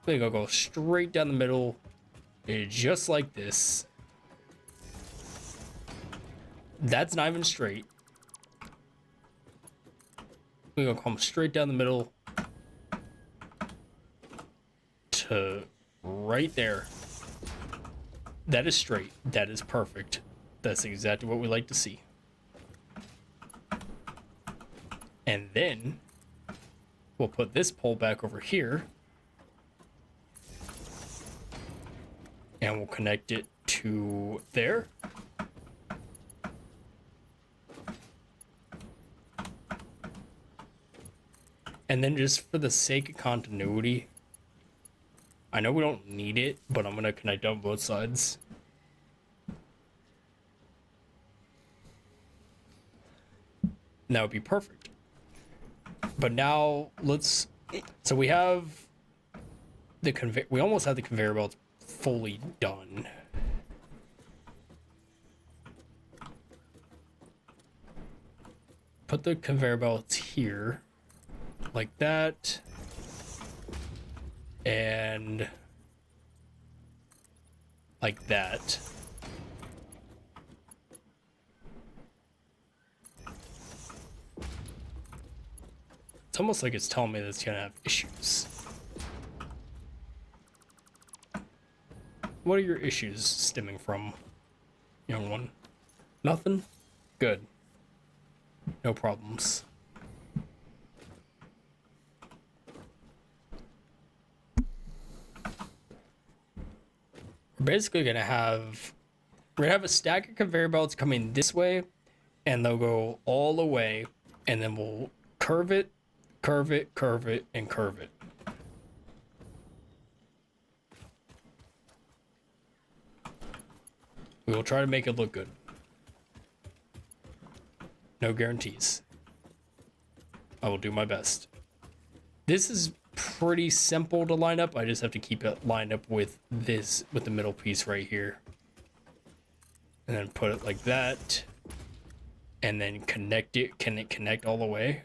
We're gonna go straight down the middle, just like this. That's not even straight. We're gonna come straight down the middle to right there. That is straight. That is perfect. That's exactly what we like to see. And then we'll put this pole back over here. And we'll connect it to there. And then just for the sake of continuity, I know we don't need it, but I'm gonna connect on both sides. And that would be perfect. But now so we have we almost have the conveyor belts fully done. Put the conveyor belts here like that, and like that. It's almost like it's telling me that it's gonna have issues. What are your issues stemming from, young one? Nothing? Good. No problems. We're basically gonna have a stack of conveyor belts coming this way, and they'll go all the way, and then we'll curve it, curve it, curve it, and curve it. We will try to make it look good. No guarantees. I will do my best. This is pretty simple to line up. I just have to keep it lined up with this, with the middle piece right here. And then put it like that. And then connect it. Can it connect all the way?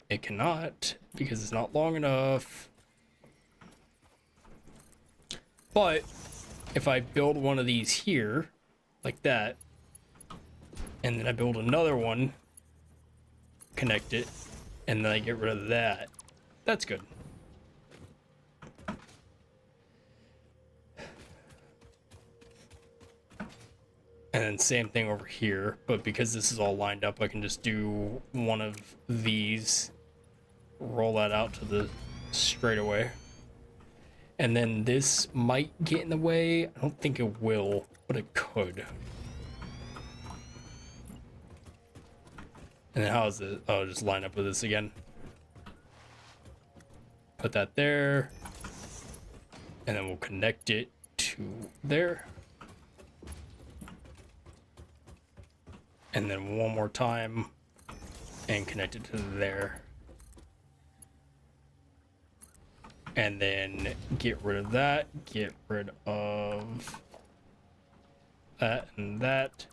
It cannot, because it's not long enough. But if I build one of these here, like that, and then I build another one, connect it, and then I get rid of that, that's good. And then same thing over here, but because this is all lined up, I can just do one of these, roll that out to the straightaway. And then this might get in the way. I don't think it will, but it could. And then how is it? Oh, just line up with this again. Put that there. And then we'll connect it to there. And then one more time and connect it to there. And then get rid of that, get rid of that and that.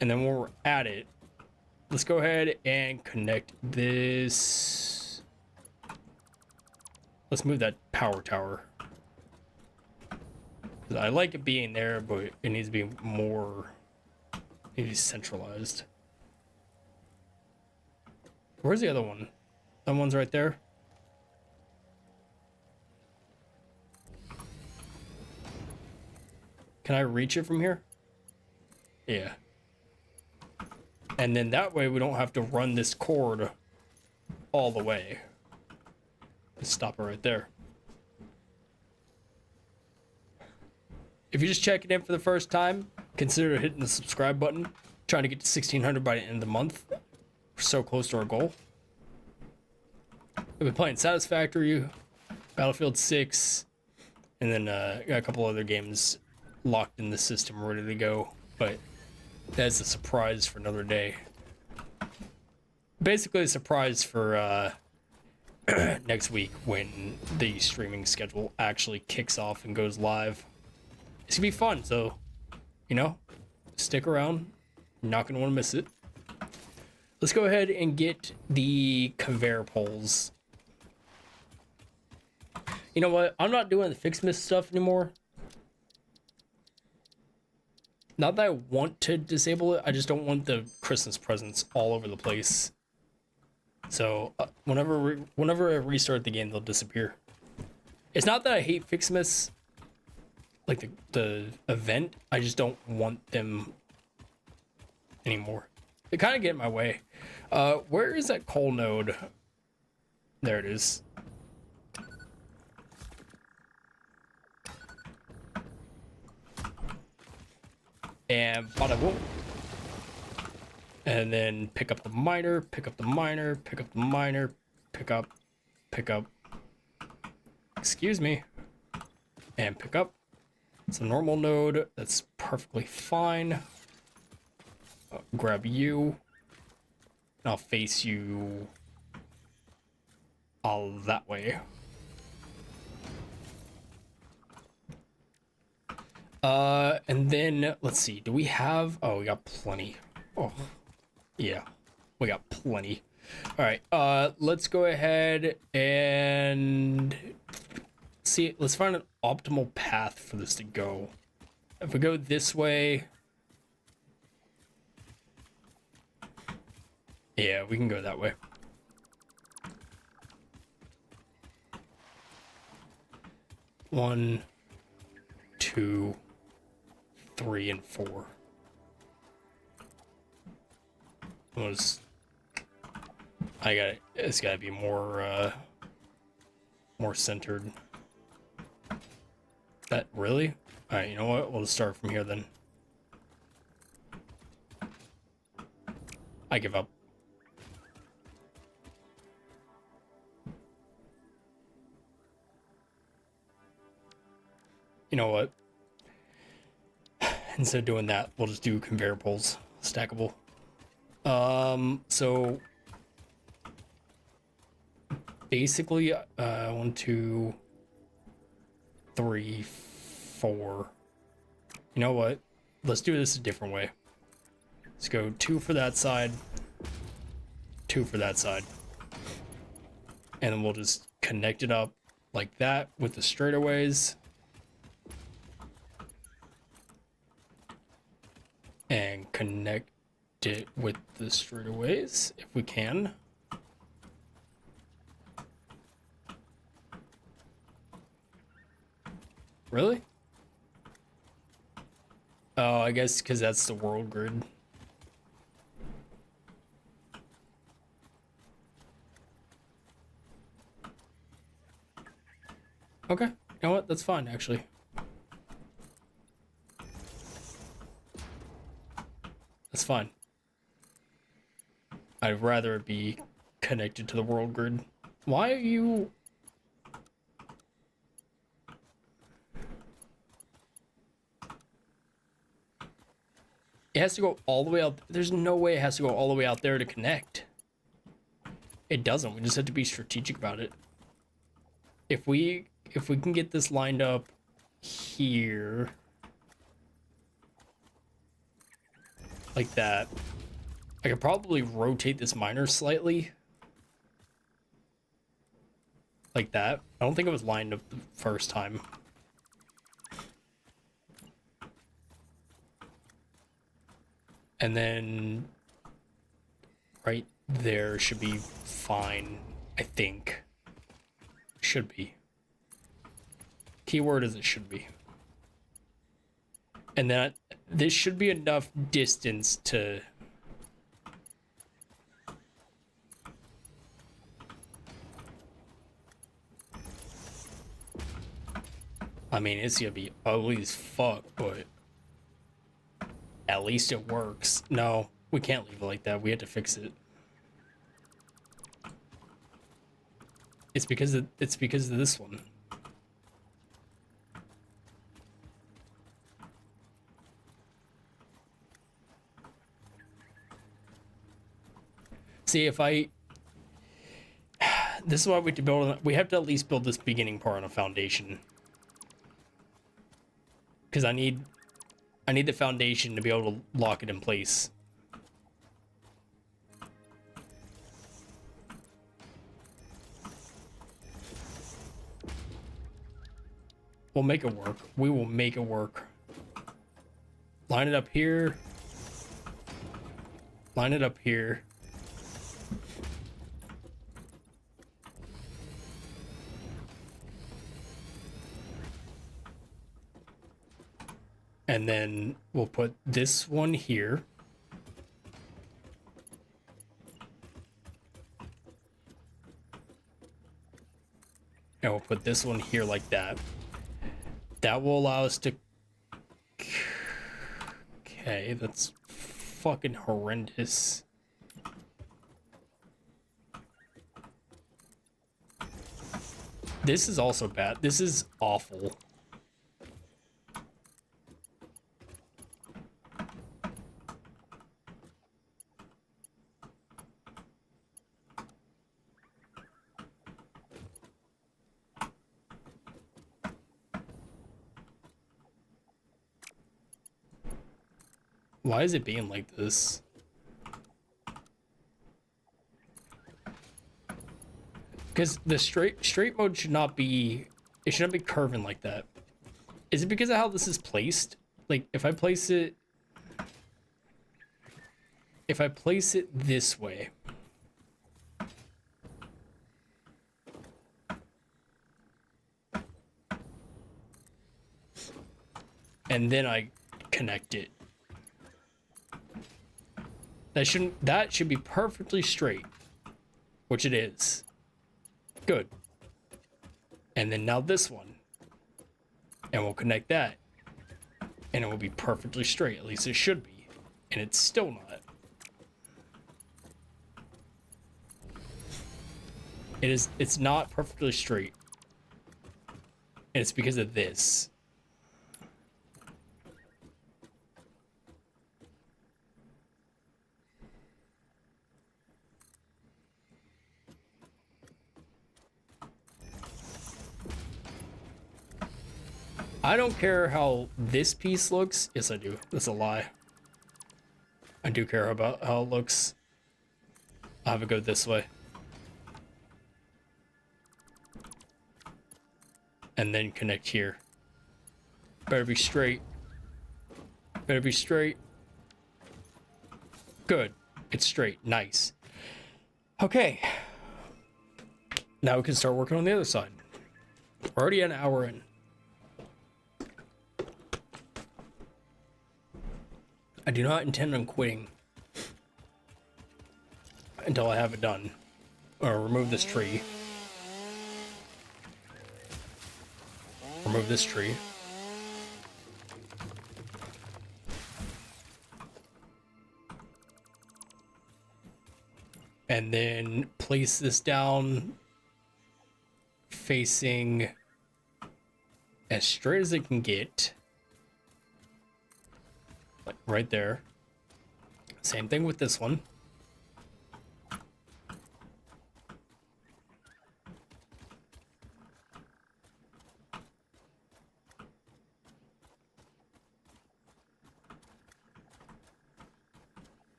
And then when we're at it, let's go ahead and connect this. Let's move that power tower. I like it being there, but it needs to be more, maybe centralized. Where's the other one? That one's right there. Can I reach it from here? Yeah. And then that way we don't have to run this cord all the way. Let's stop it right there. If you're just checking in for the first time, consider hitting the subscribe button. Trying to get to 1600 by the end of the month. We're so close to our goal. We've been playing Satisfactory, Battlefield 6, and then got a couple other games locked in the system, ready to go. But that's a surprise for another day. Basically a surprise for next week when the streaming schedule actually kicks off and goes live. It's gonna be fun, so, you know, stick around. You're not gonna want to miss it. Let's go ahead and get the conveyor poles. You know what? I'm not doing the Fixmas stuff anymore. Not that I want to disable it, I just don't want the Christmas presents all over the place. So whenever I restart the game, they'll disappear. It's not that I hate Fixmas, like the event. I just don't want them anymore. They kind of get in my way. Where is that coal node? There it is. And bada boom. And then pick up the miner, pick up the miner, pick up the miner, pick up. Excuse me. And pick up. It's a normal node. That's perfectly fine. Grab you. And I'll face you all that way. And then let's see, do we have, oh, we got plenty. Oh, yeah, we got plenty. All right, let's go ahead and see, let's find an optimal path for this to go. If we go this way, yeah, we can go that way. One, 2, 3, and 4. It's gotta be more centered. That really? All right, you know what? We'll just start from here then. I give up. You know what? Instead of doing that, we'll just do conveyor poles, stackable. So basically, 1, 2, 3, 4. You know what? Let's do this a different way. Let's go 2 for that side, 2 for that side. And then we'll just connect it up like that with the straightaways. And connect it with the straightaways if we can. Really? Oh, I guess because that's the world grid. Okay, you know what? That's fine, actually. That's fine. I'd rather it be connected to the world grid. Why are you... It has to go all the way out. There's no way it has to go all the way out there to connect. It doesn't. We just have to be strategic about it. If we can get this lined up here, like that, I could probably rotate this miner slightly, like that. I don't think it was lined up the first time. And then right there should be fine, I think. Should be. Keyword is it should be. And then this should be enough distance to... I mean, it's gonna be ugly as fuck, but at least it works. No, we can't leave it like that. We have to fix it. It's because of this one. See, if I... This is why we have to build... We have to at least build this beginning part on a foundation. Because I need the foundation to be able to lock it in place. We'll make it work. We will make it work. Line it up here. Line it up here. And then we'll put this one here. And we'll put this one here like that. That will allow us to... Okay, that's fucking horrendous. This is also bad. This is awful. Why is it being like this? Because the straight mode should not be... It should not be curving like that. Is it because of how this is placed? Like, if I place it... If I place it this way... And then I connect it. That should be perfectly straight, which it is. Good. And then now this one, and we'll connect that, and it will be perfectly straight. At least it should be, and it's still not. It's not perfectly straight, and it's because of this. I don't care how this piece looks. Yes, I do. That's a lie. I do care about how it looks. I'll have it go this way. And then connect here. Better be straight. Better be straight. Good. It's straight. Nice. Okay. Now we can start working on the other side. We're already an hour in. I do not intend on quitting until I have it done. Or remove this tree. Remove this tree. And then place this down facing as straight as it can get. Like right there. Same thing with this one.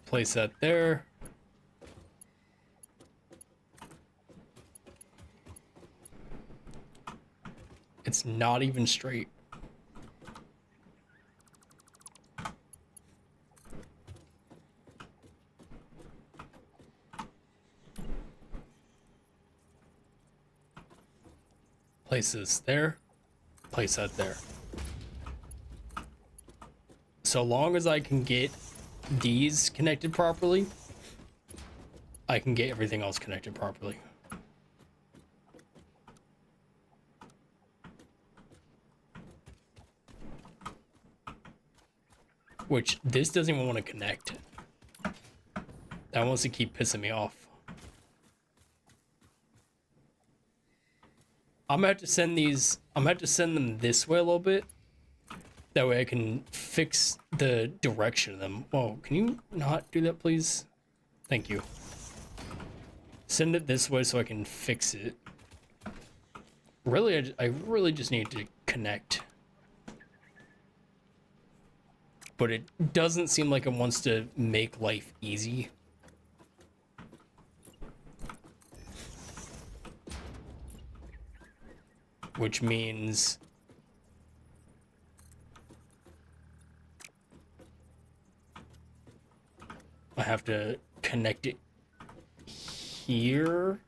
Place that there. It's not even straight. Place this there. Place that there. So long as I can get these connected properly, I can get everything else connected properly. Which this doesn't even want to connect. That wants to keep pissing me off. I'm gonna have to send these, I'm gonna have to send them this way a little bit. That way I can fix the direction of them. Whoa, can you not do that, please? Thank you. Send it this way so I can fix it. Really, I really just need to connect. But it doesn't seem like it wants to make life easy. Which means I have to connect it here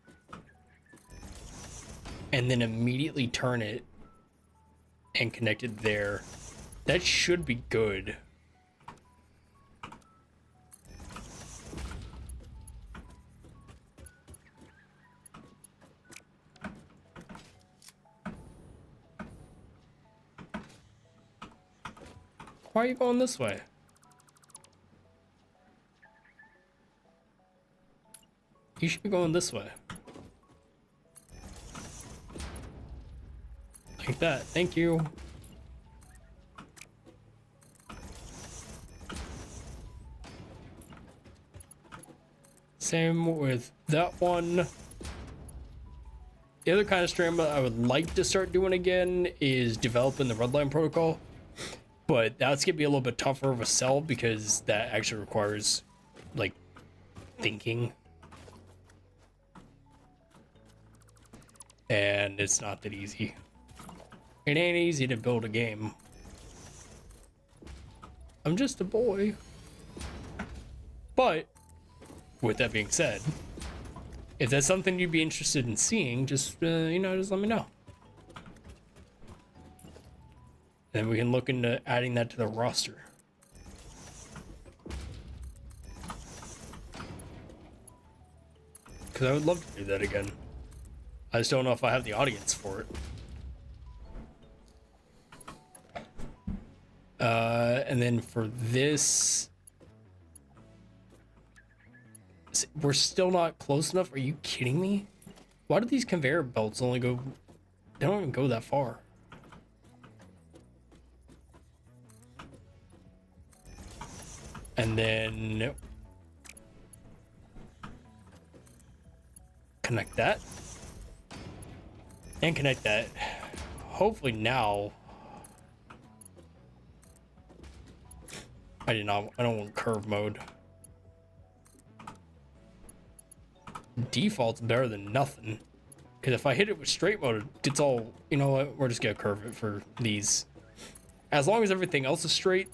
and then immediately turn it and connect it there. That should be good. Why are you going this way? You should be going this way. Like that. Thank you. Same with that one. The other kind of stream I would like to start doing again is developing the Redline protocol. But that's gonna be a little bit tougher of a sell because that actually requires, like, thinking. And it's not that easy. It ain't easy to build a game. I'm just a boy. But, with that being said, if that's something you'd be interested in seeing, just, just let me know. Then we can look into adding that to the roster. Because I would love to do that again. I just don't know if I have the audience for it. And then for this, we're still not close enough. Are you kidding me? Why do these conveyor belts only go, they don't even go that far? And then connect that. And connect that. Hopefully now... I don't want curve mode. Default's better than nothing. Because if I hit it with straight mode, it's all... You know what? We're just gonna curve it for these. As long as everything else is straight,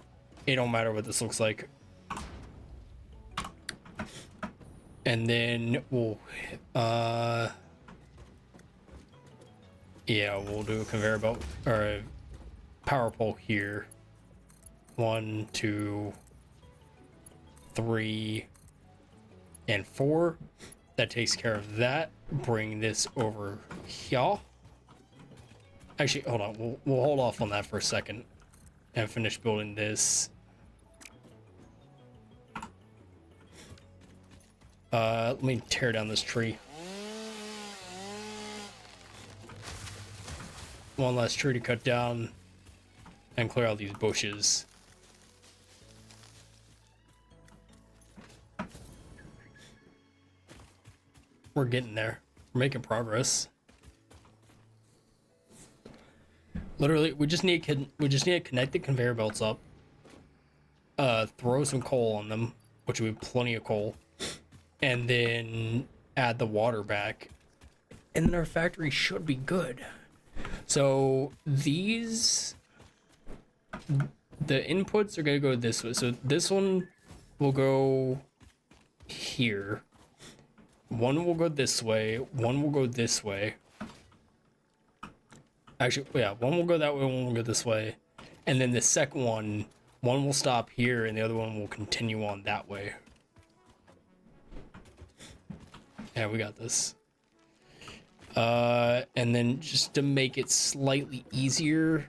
it don't matter what this looks like. And then we'll... yeah, we'll do a conveyor belt, or a power pole here. 1, 2, 3, and 4. That takes care of that. Bring this over here. Actually, hold on. We'll hold off on that for a second and finish building this. Let me tear down this tree. One last tree to cut down and clear out these bushes. We're getting there. We're making progress. Literally, we just need to connect the conveyor belts up. Throw some coal on them, which would be plenty of coal, and then add the water back, and then our factory should be good. So these, the inputs are gonna go this way. So this one will go here. One will go this way, one will go this way. Actually, yeah, one will go that way, one will go this way. And then the second one will stop here and the other one will continue on that way. Yeah, we got this. And then just to make it slightly easier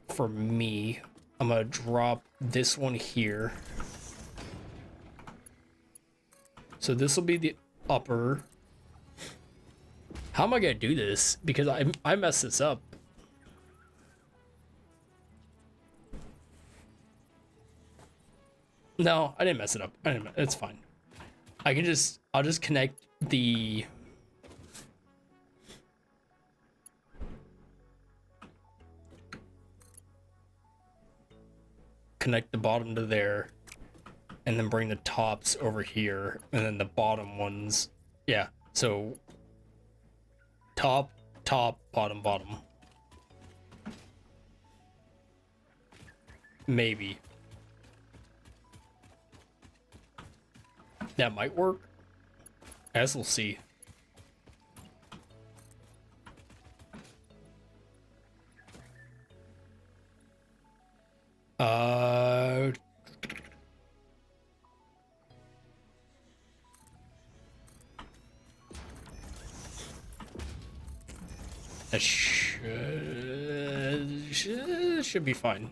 for me, I'm gonna drop this one here. So this will be the upper. How am I gonna do this? Because I messed this up. No, I didn't mess it up. It's fine. I'll just connect the bottom to there, and then bring the tops over here, and then the bottom ones, yeah. So top, bottom. Maybe. That might work. As we'll see. That should be fine.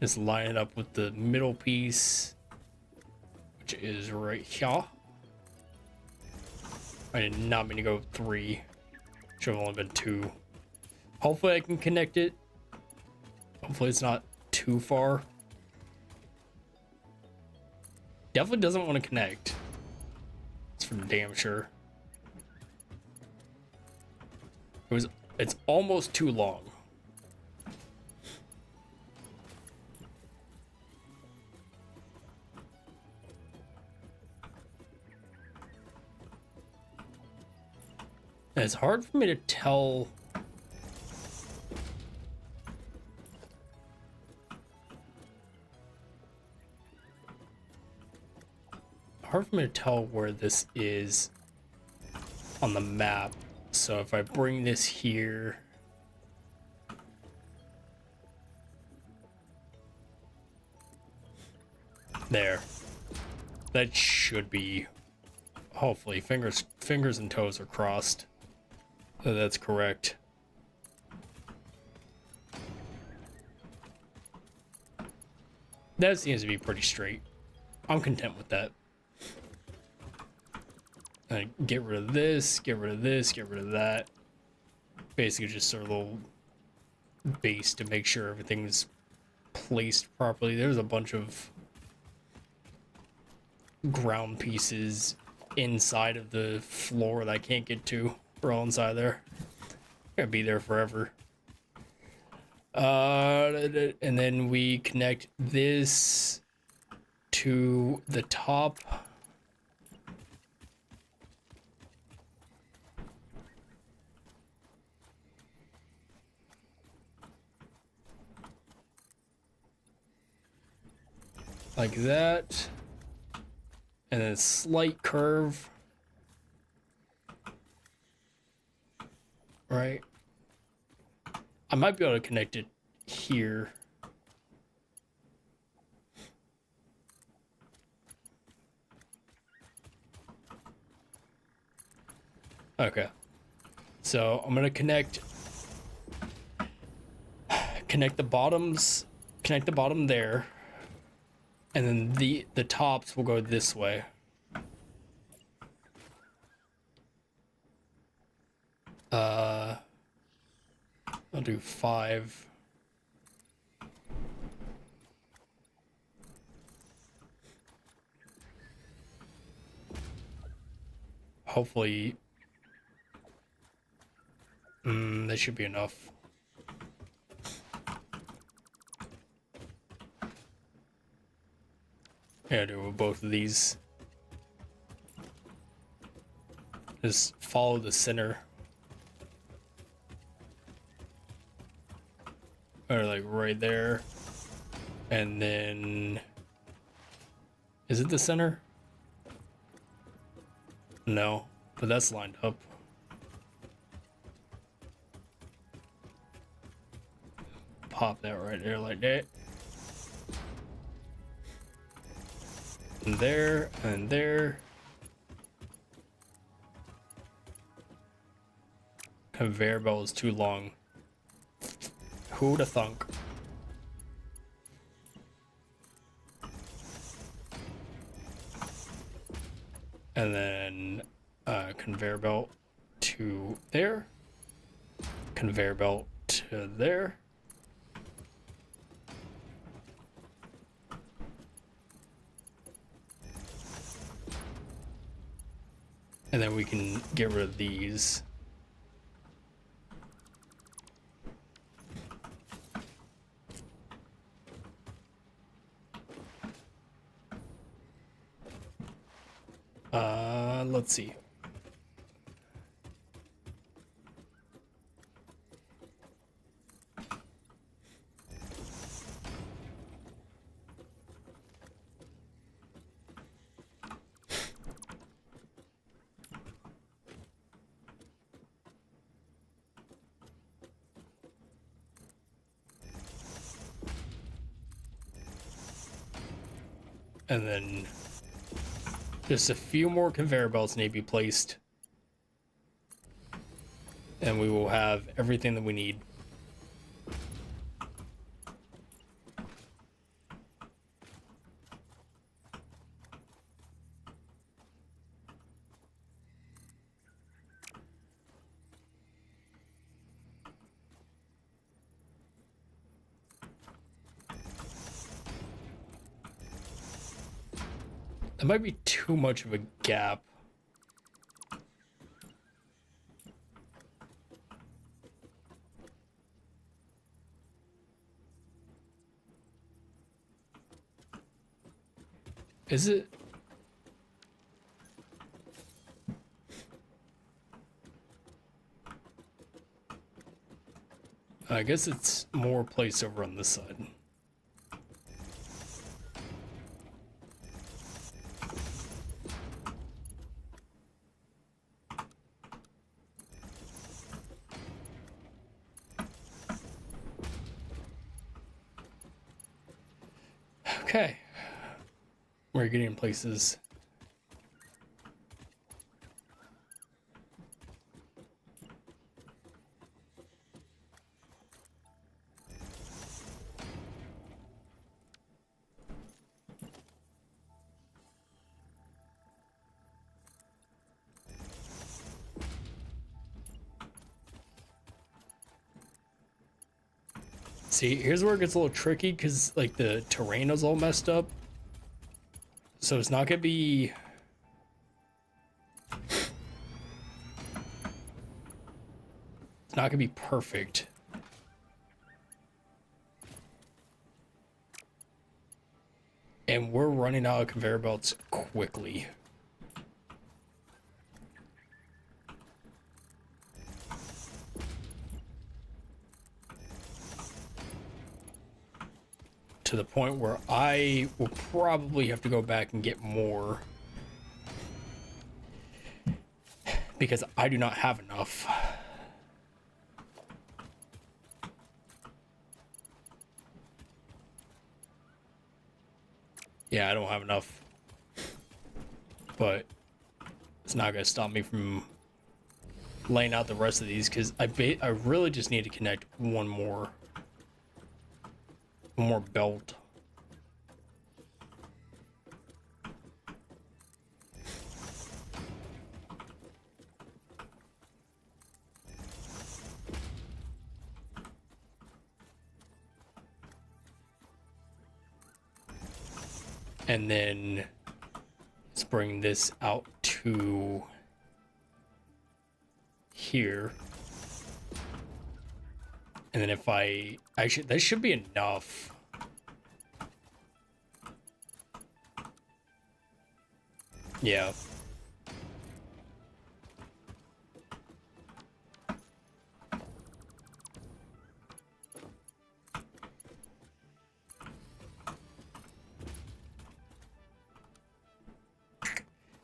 Just line it up with the middle piece, which is right here. I did not mean to go 3. Should have only been 2. Hopefully I can connect it. Hopefully it's not too far. Definitely doesn't want to connect. It's for damn sure. It's almost too long. And it's hard for me to tell. Hard for me to tell where this is on the map. So if I bring this here, there, that should be, hopefully, fingers and toes are crossed. So that's correct. That seems to be pretty straight. I'm content with that. Get rid of this, get rid of this, get rid of that. Basically just a little base to make sure everything's placed properly. There's a bunch of ground pieces inside of the floor that I can't get to. We're all inside there. Gonna be there forever. And then we connect this to the top. Like that. And then a slight curve. Right. I might be able to connect it here. Okay. So I'm gonna connect the bottoms, connect the bottom there, and then the tops will go this way. I'll do 5. Hopefully, that should be enough. Yeah, do both of these. Just follow the center. Or like right there. And then... Is it the center? No, but that's lined up. Pop that right there like that. And there, and there. Conveyor belt is too long. Who'da thunk? And then conveyor belt to there. Conveyor belt to there. And then we can get rid of these. Let's see. And then just a few more conveyor belts need to be placed. And we will have everything that we need. That might be too much of a gap. Is it? I guess it's more placed over on this side. Okay. We're getting places. See, here's where it gets a little tricky because like the terrain is all messed up. So it's not gonna be... It's not gonna be perfect. And we're running out of conveyor belts quickly. To the point where I will probably have to go back and get more. Because I do not have enough. Yeah, I don't have enough. But it's not gonna stop me from laying out the rest of these because I really just need to connect one more belt. And then let's bring this out to here. And then if I should, that should be enough. Yeah.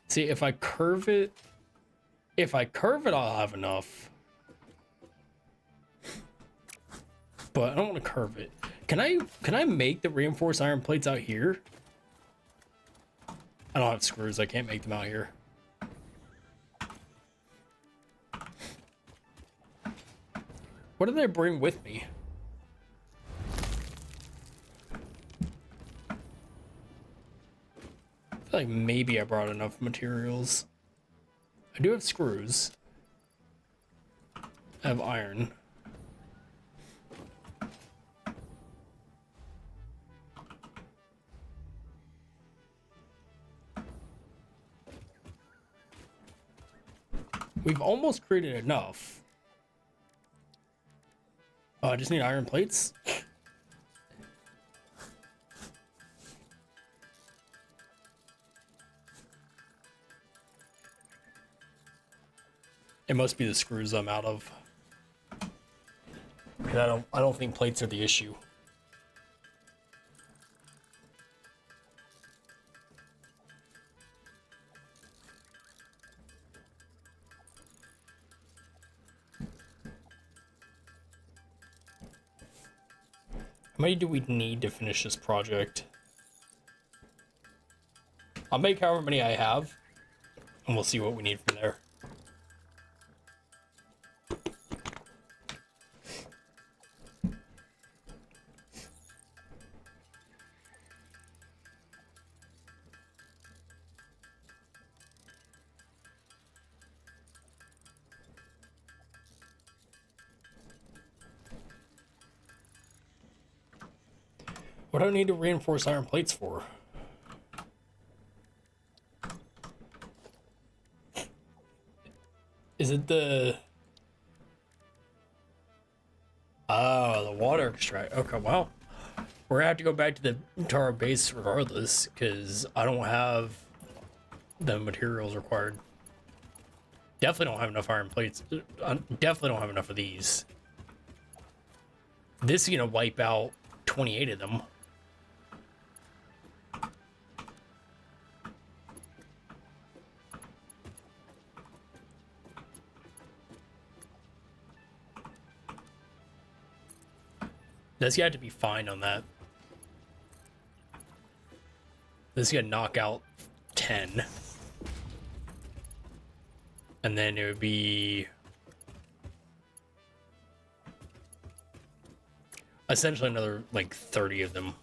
See, if I curve it, I'll have enough. But I don't want to curve it. Can I make the reinforced iron plates out here? I don't have screws. I can't make them out here. What did I bring with me? I feel like maybe I brought enough materials. I do have screws. I have iron. We've almost created enough. Oh, I just need iron plates. It must be the screws I'm out of. And I don't think plates are the issue. How many do we need to finish this project? I'll make however many I have, and we'll see what we need from there. What do I need to reinforce iron plates for? Is it the... Oh, the water extract. Okay, well, we're gonna have to go back to our base regardless, because I don't have the materials required. Definitely don't have enough iron plates. I definitely don't have enough of these. This is gonna wipe out 28 of them. This got to be fine on that. This got to knock out 10. And then it would be essentially another like 30 of them.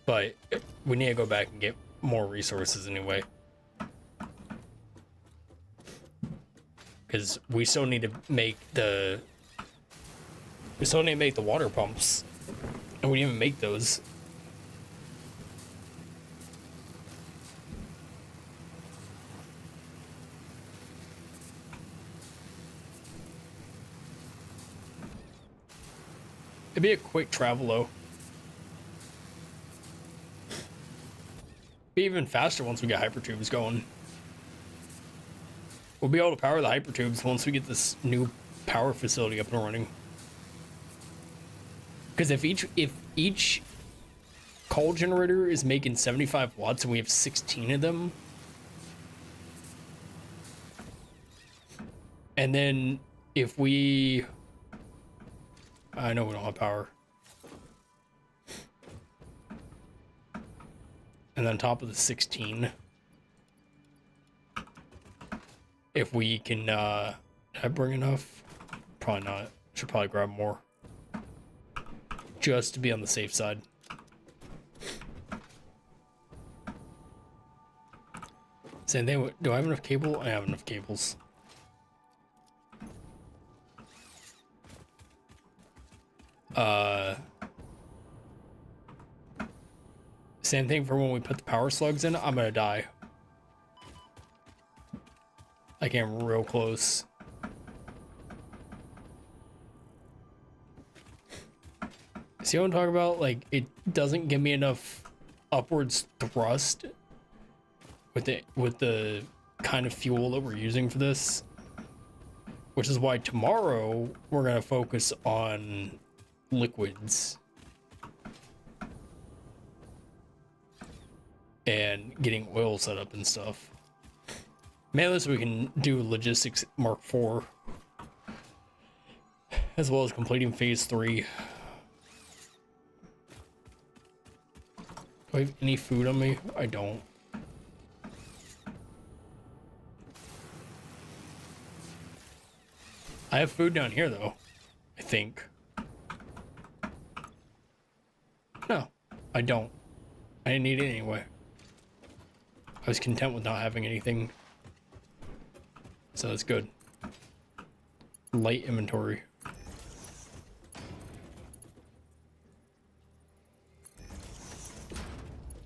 But we need to go back and get more resources anyway. Because we still need to make the... We still need to make the water pumps. And we didn't even make those. It'd be a quick travel though. Be even faster once we get hypertubes going. We'll be able to power the hypertubes once we get this new power facility up and running. Because if each coal generator is making 75 watts and we have 16 of them, and then if we, I know we don't have power, and then on top of the 16, if we can, did I bring enough? Probably not. Should probably grab more. Just to be on the safe side. Same thing, do I have enough cable? I have enough cables. Same thing for when we put the power slugs in, I'm gonna die. I came real close. See what I'm talking about? Like, it doesn't give me enough upwards thrust with the kind of fuel that we're using for this. Which is why tomorrow we're gonna focus on liquids. And getting oil set up and stuff. Mainly so we can do logistics Mark IV. As well as completing phase 3. Do I have any food on me? I don't. I have food down here though, I think. No, I don't. I didn't need it anyway. I was content with not having anything. So that's good. Light inventory.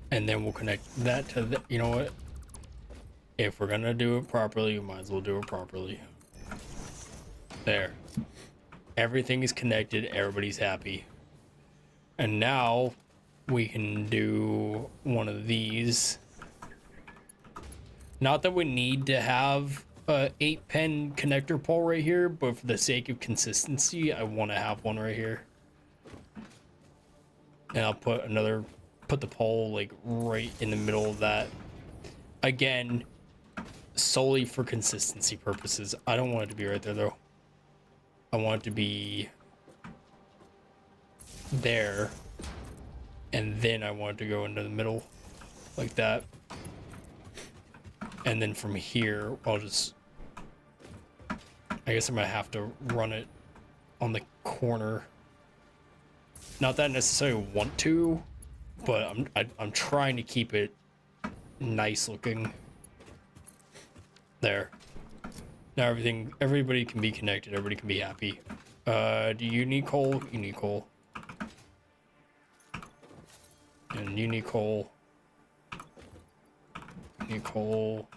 And then we'll connect that to the, you know what? If we're gonna do it properly, we might as well do it properly. There. Everything is connected, everybody's happy. And now we can do one of these. Not that we need to have a 8-pin connector pole right here, but for the sake of consistency, I want to have one right here. And I'll put the pole like right in the middle of that. Again, solely for consistency purposes. I don't want it to be right there though. I want it to be there. And then I want it to go into the middle like that. And then from here, I'll just, I guess I'm gonna have to run it on the corner. Not that I necessarily want to, but I'm trying to keep it nice looking. There. Now everybody can be connected. Everybody can be happy. Do you need coal? You need coal. And you need coal. You need coal.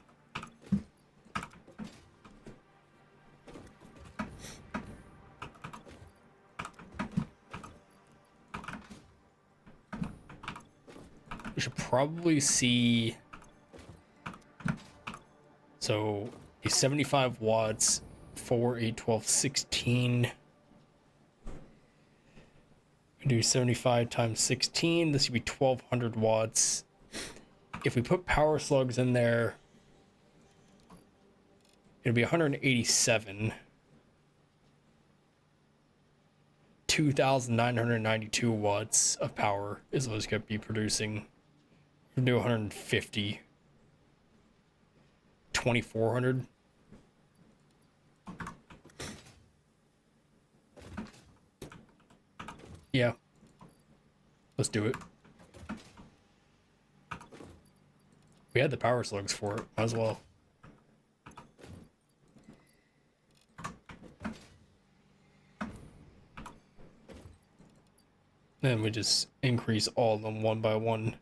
We should probably see. So a 75 watts, 4, 8, 12, 16. We do 75 times 16. This would be 1200 watts. If we put power slugs in there, it'll be 187. 2,992 watts of power is what it's going to be producing. We'll do 150. 2,400. Yeah. Let's do it. We had the power slugs for it. Might as well. Then we just increase all of them one by one.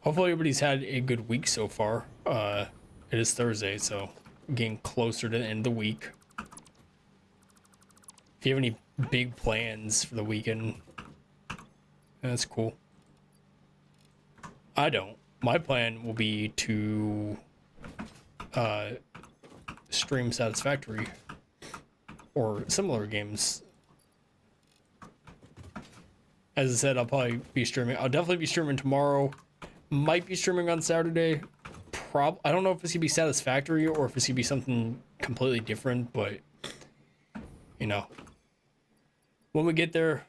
Hopefully everybody's had a good week so far. It is Thursday, so getting closer to the end of the week. If you have any big plans for the weekend, that's cool. I don't. My plan will be to stream Satisfactory or similar games. As I said, I'll probably be streaming. I'll definitely be streaming tomorrow. Might be streaming on Saturday. I don't know if it's gonna be Satisfactory or if it's gonna be something completely different, but you know, when we get there,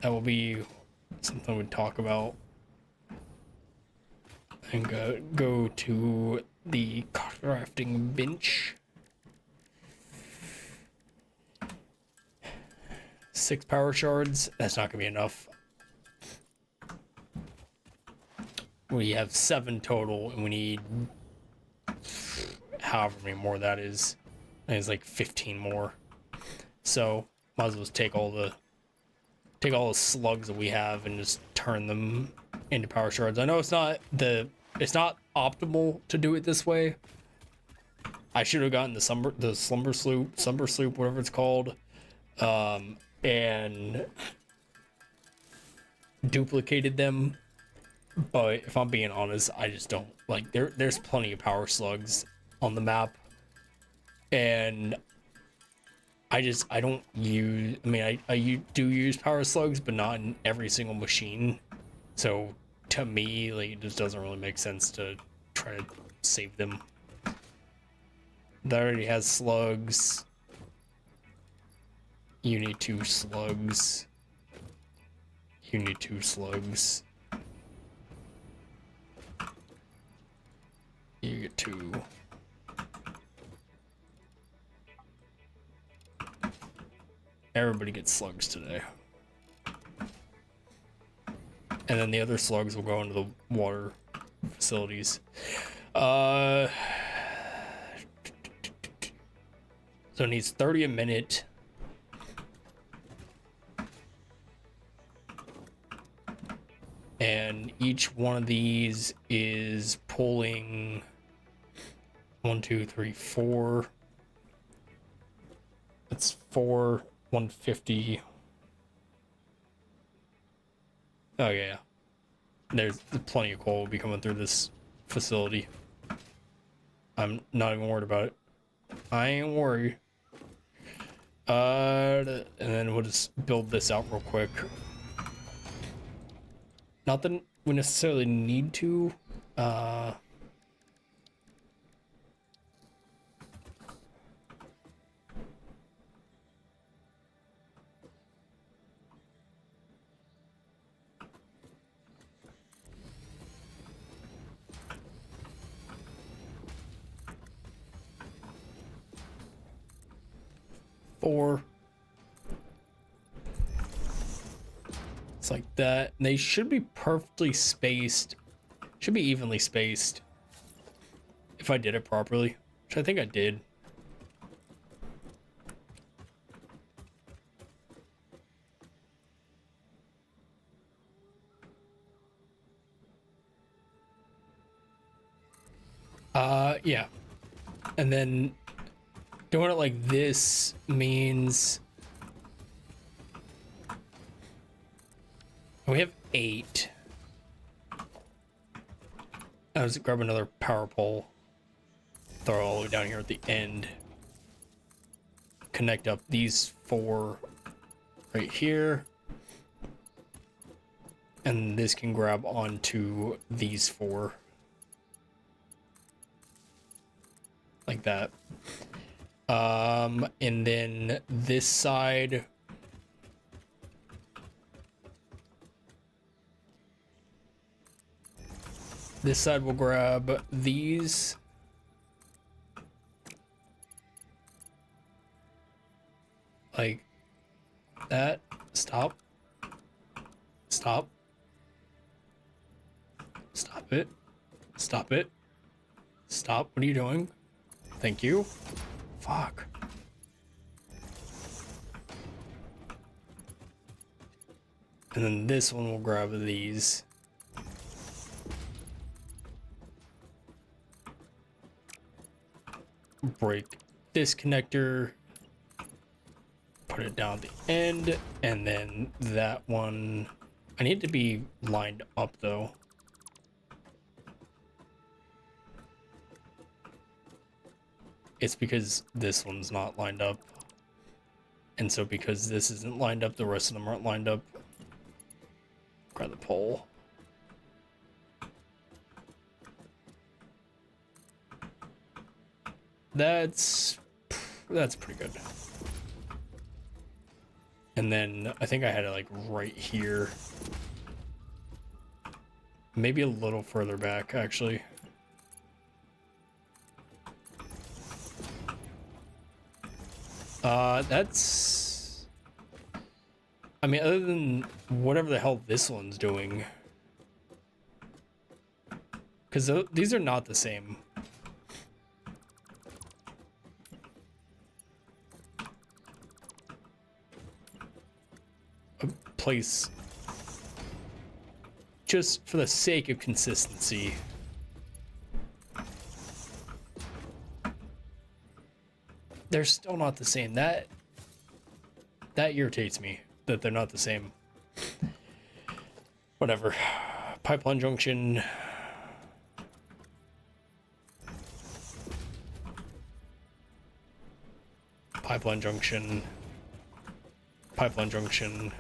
that will be something we talk about. And go to the crafting bench. 6 power shards. That's not gonna be enough. We have 7 total, and we need however many more that is. I think it's like 15 more. So might as well take all the slugs that we have and just turn them into power shards. I know it's not optimal to do it this way. I should have gotten the slumber sloop, whatever it's called, and duplicated them. But if I'm being honest, I just don't like. There's plenty of power slugs on the map, and I don't use. I mean, I do use power slugs, but not in every single machine. So to me, like, it just doesn't really make sense to try to save them. That already has slugs. You need 2 slugs. You need 2 slugs. You get 2. Everybody gets slugs today. And then the other slugs will go into the water facilities. So it needs 30 a minute. And each one of these is pulling 1, 2, 3, 4. That's 4, 150. Oh yeah. There's plenty of coal will be coming through this facility. I'm not even worried about it. I ain't worried. And then we'll just build this out real quick. Not that we necessarily need to. 4. It's like that. They should be perfectly spaced. Should be evenly spaced. If I did it properly, which I think I did. Yeah. And then doing it like this means we have 8. I'll just grab another power pole, throw it all the way down here at the end, connect up these 4 right here, and this can grab onto these 4 like that. And then this side, will grab these. Like that. Stop. Stop. Stop it. Stop it. Stop. What are you doing? Thank you. Fuck. And then this one will grab these. Break this connector. Put it down at the end. And then that one. I need to be lined up though. It's because this one's not lined up. And so because this isn't lined up, the rest of them aren't lined up. Grab the pole. That's pretty good. And then I think I had it like right here. Maybe a little further back, actually. That's... I mean, other than whatever the hell this one's doing. Because these are not the same. A place... just for the sake of consistency. They're still not the same. That irritates me that they're not the same. Whatever. Pipeline junction. Pipeline junction. Pipeline junction.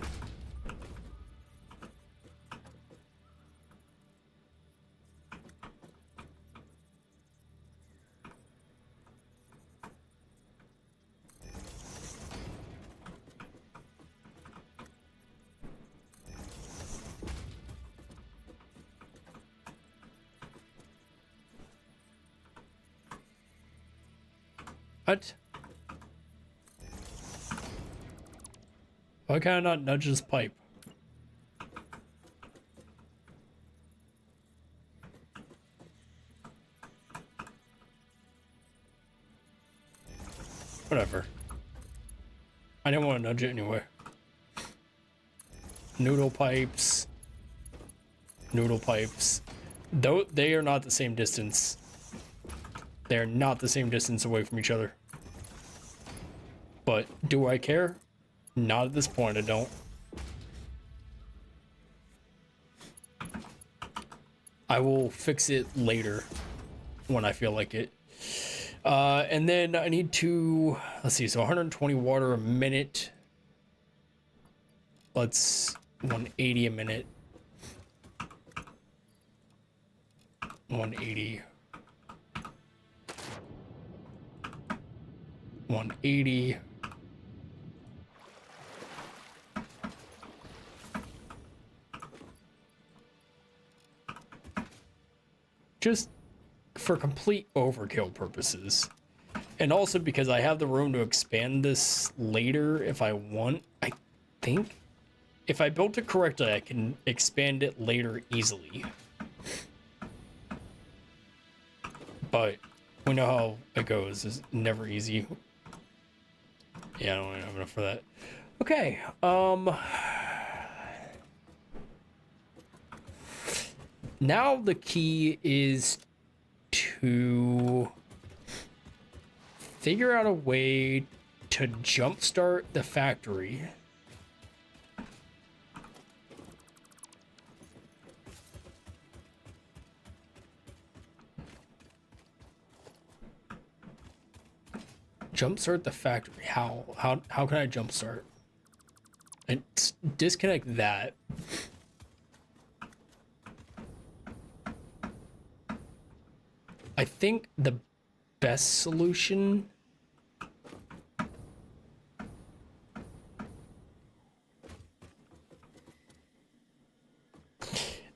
What? Why can I not nudge this pipe? Whatever. I didn't want to nudge it anyway. Noodle pipes. Noodle pipes. Though they are not the same distance. They're not the same distance away from each other. But do I care? Not at this point, I don't. I will fix it later when I feel like it. And then I need to, let's see, so 120 water a minute. Let's 180 a minute. 180. 180. Just for complete overkill purposes. And also because I have the room to expand this later if I want. I think if I built it correctly, I can expand it later easily. But we know how it goes. It's never easy. Yeah, I don't have enough for that. Okay, now the key is to figure out a way to jumpstart the factory. Jumpstart the factory. How can I jumpstart? And disconnect that. I think the best solution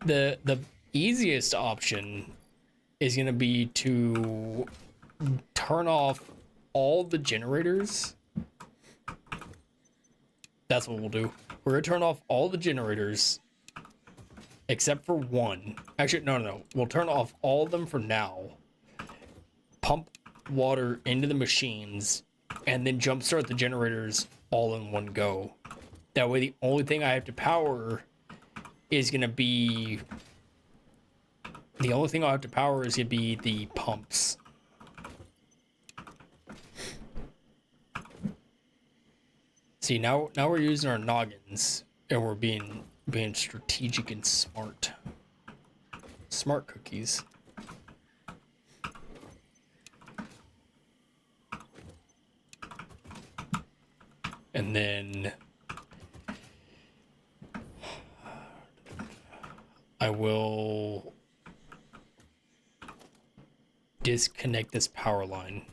the easiest option is going to be to turn off all the generators. That's what we'll do. We're gonna turn off all the generators except for one. Actually, no. We'll turn off all of them for now. Pump water into the machines and then jumpstart the generators all in one go. That way the only thing I have to power is gonna be the pumps. See, now we're using our noggins and we're being strategic and smart. Smart cookies. And then I will disconnect this power line.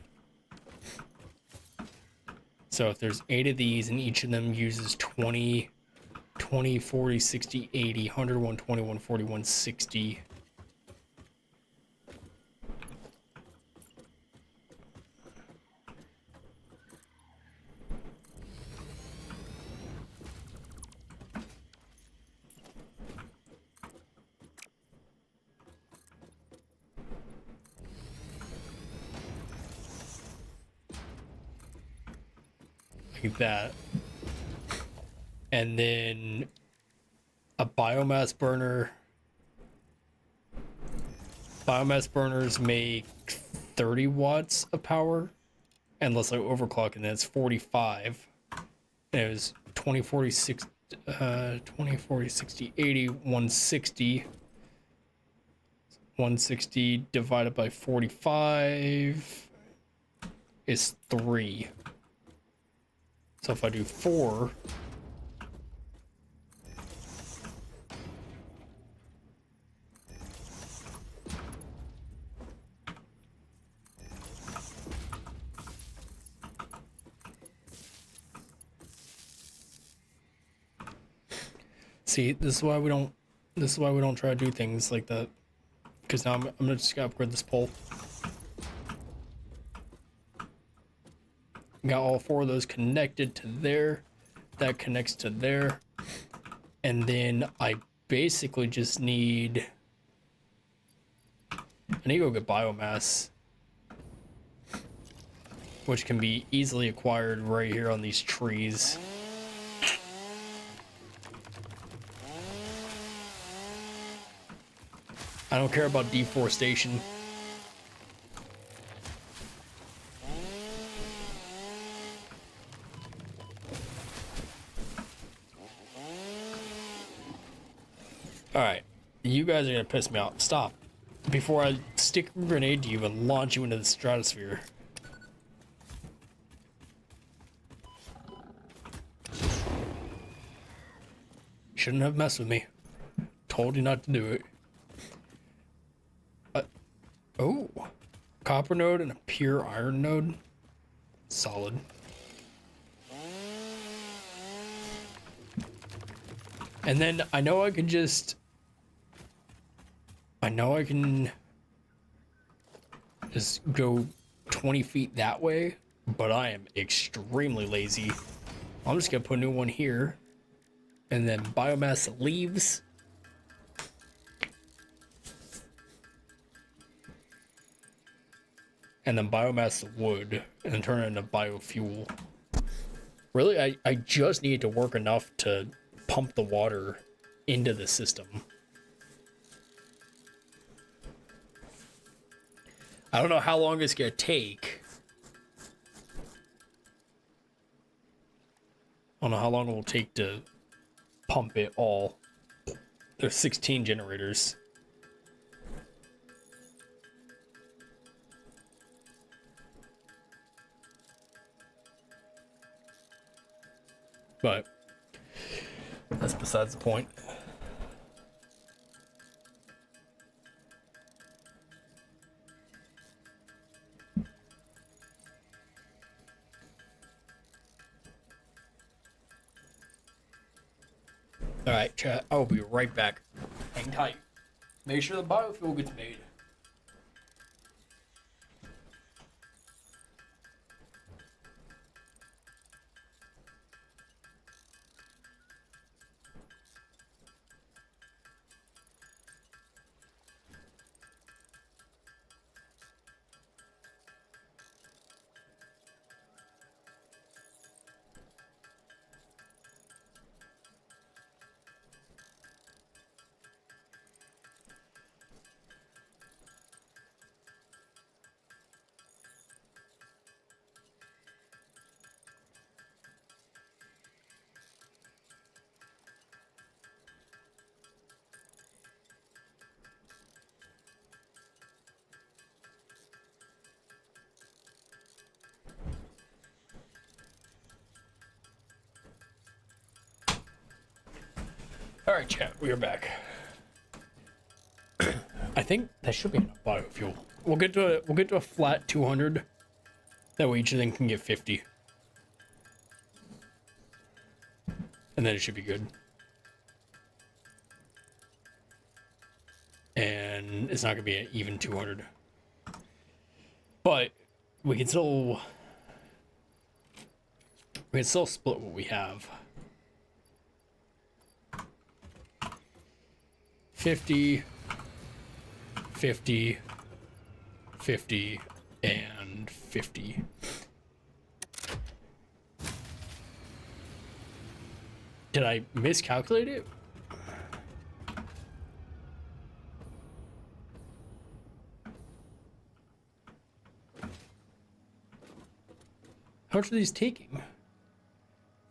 So if there's 8 of these and each of them uses 20, 40, 60, 80, 100, 120, 140, 160. Like that. And then a biomass burner. Biomass burners make 30 watts of power unless I overclock, and then it's 45. And it was 20, 40, 60, 20, 40, 60, 80, 160. 160 divided by 45 is 3. So if I do 4, see, this is why we don't try to do things like that. Because now I'm gonna just upgrade this pole. Got all 4 of those connected to there. That connects to there. And then I basically just need... I need to go get biomass, which can be easily acquired right here on these trees. I don't care about deforestation. Alright, you guys are gonna piss me off. Stop. Before I stick a grenade to you and launch you into the stratosphere. Shouldn't have messed with me. Told you not to do it. Oh, copper node and a pure iron node. Solid. And then I know I can just... I know I can just go 20 feet that way, but I am extremely lazy. I'm just gonna put a new one here, and then biomass leaves. And then biomass wood, and then turn it into biofuel. Really, I just need it to work enough to pump the water into the system. I don't know how long it's gonna take. I don't know how long it will take to pump it all. There's 16 generators. But that's besides the point. All right, chat. I will be right back. Hang tight. Make sure the biofuel gets made. All right, chat, we are back. I think that should be enough biofuel. We'll get to a flat 200. That way each of them can get 50. And then it should be good. And it's not gonna be an even 200. But we can still split what we have. 50, 50, 50, and 50. Did I miscalculate it? How much are these taking?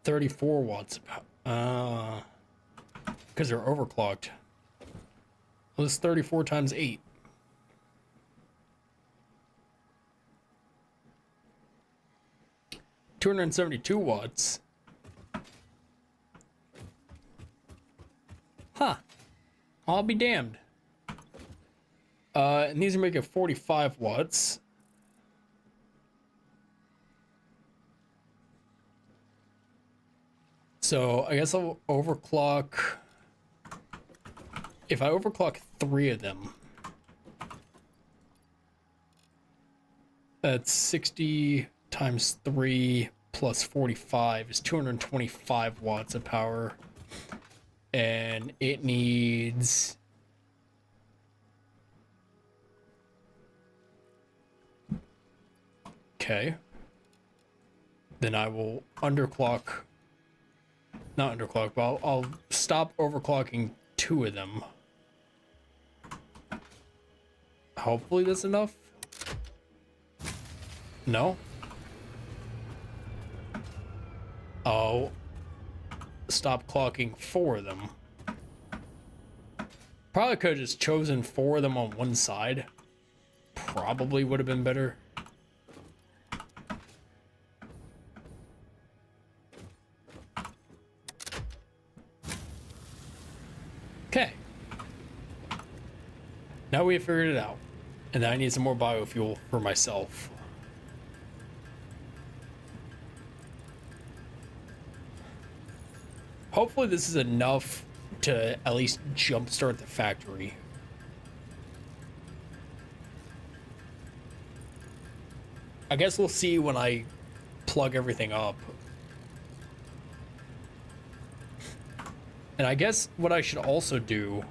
34 watts. Because they're overclocked. Well, it's 34 times 8. $272 watts. Huh. I'll be damned. And these are making 45 watts. So I guess I'll overclock. If I overclock 3 of them, that's 60 times 3 plus 45 is 225 watts of power. And it needs okay. Then I will underclock. Not underclock, but I'll stop overclocking 2 of them. Hopefully that's enough. No? I'll stop clocking 4 of them. Probably could have just chosen 4 of them on one side. Probably would have been better. Okay. Now we have figured it out. And then I need some more biofuel for myself. Hopefully this is enough to at least jumpstart the factory. I guess we'll see when I plug everything up. And I guess what I should also do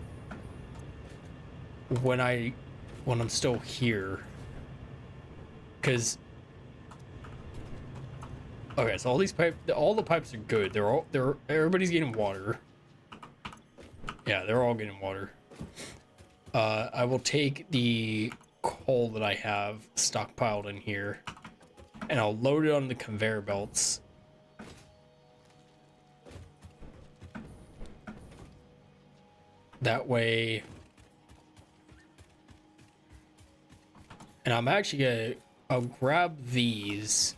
when I'm still here, because okay, so all the pipes are good. Everybody's getting water. Yeah, they're all getting water. I will take the coal that I have stockpiled in here, and I'll load it on the conveyor belts. That way, and I'm actually I'll grab these.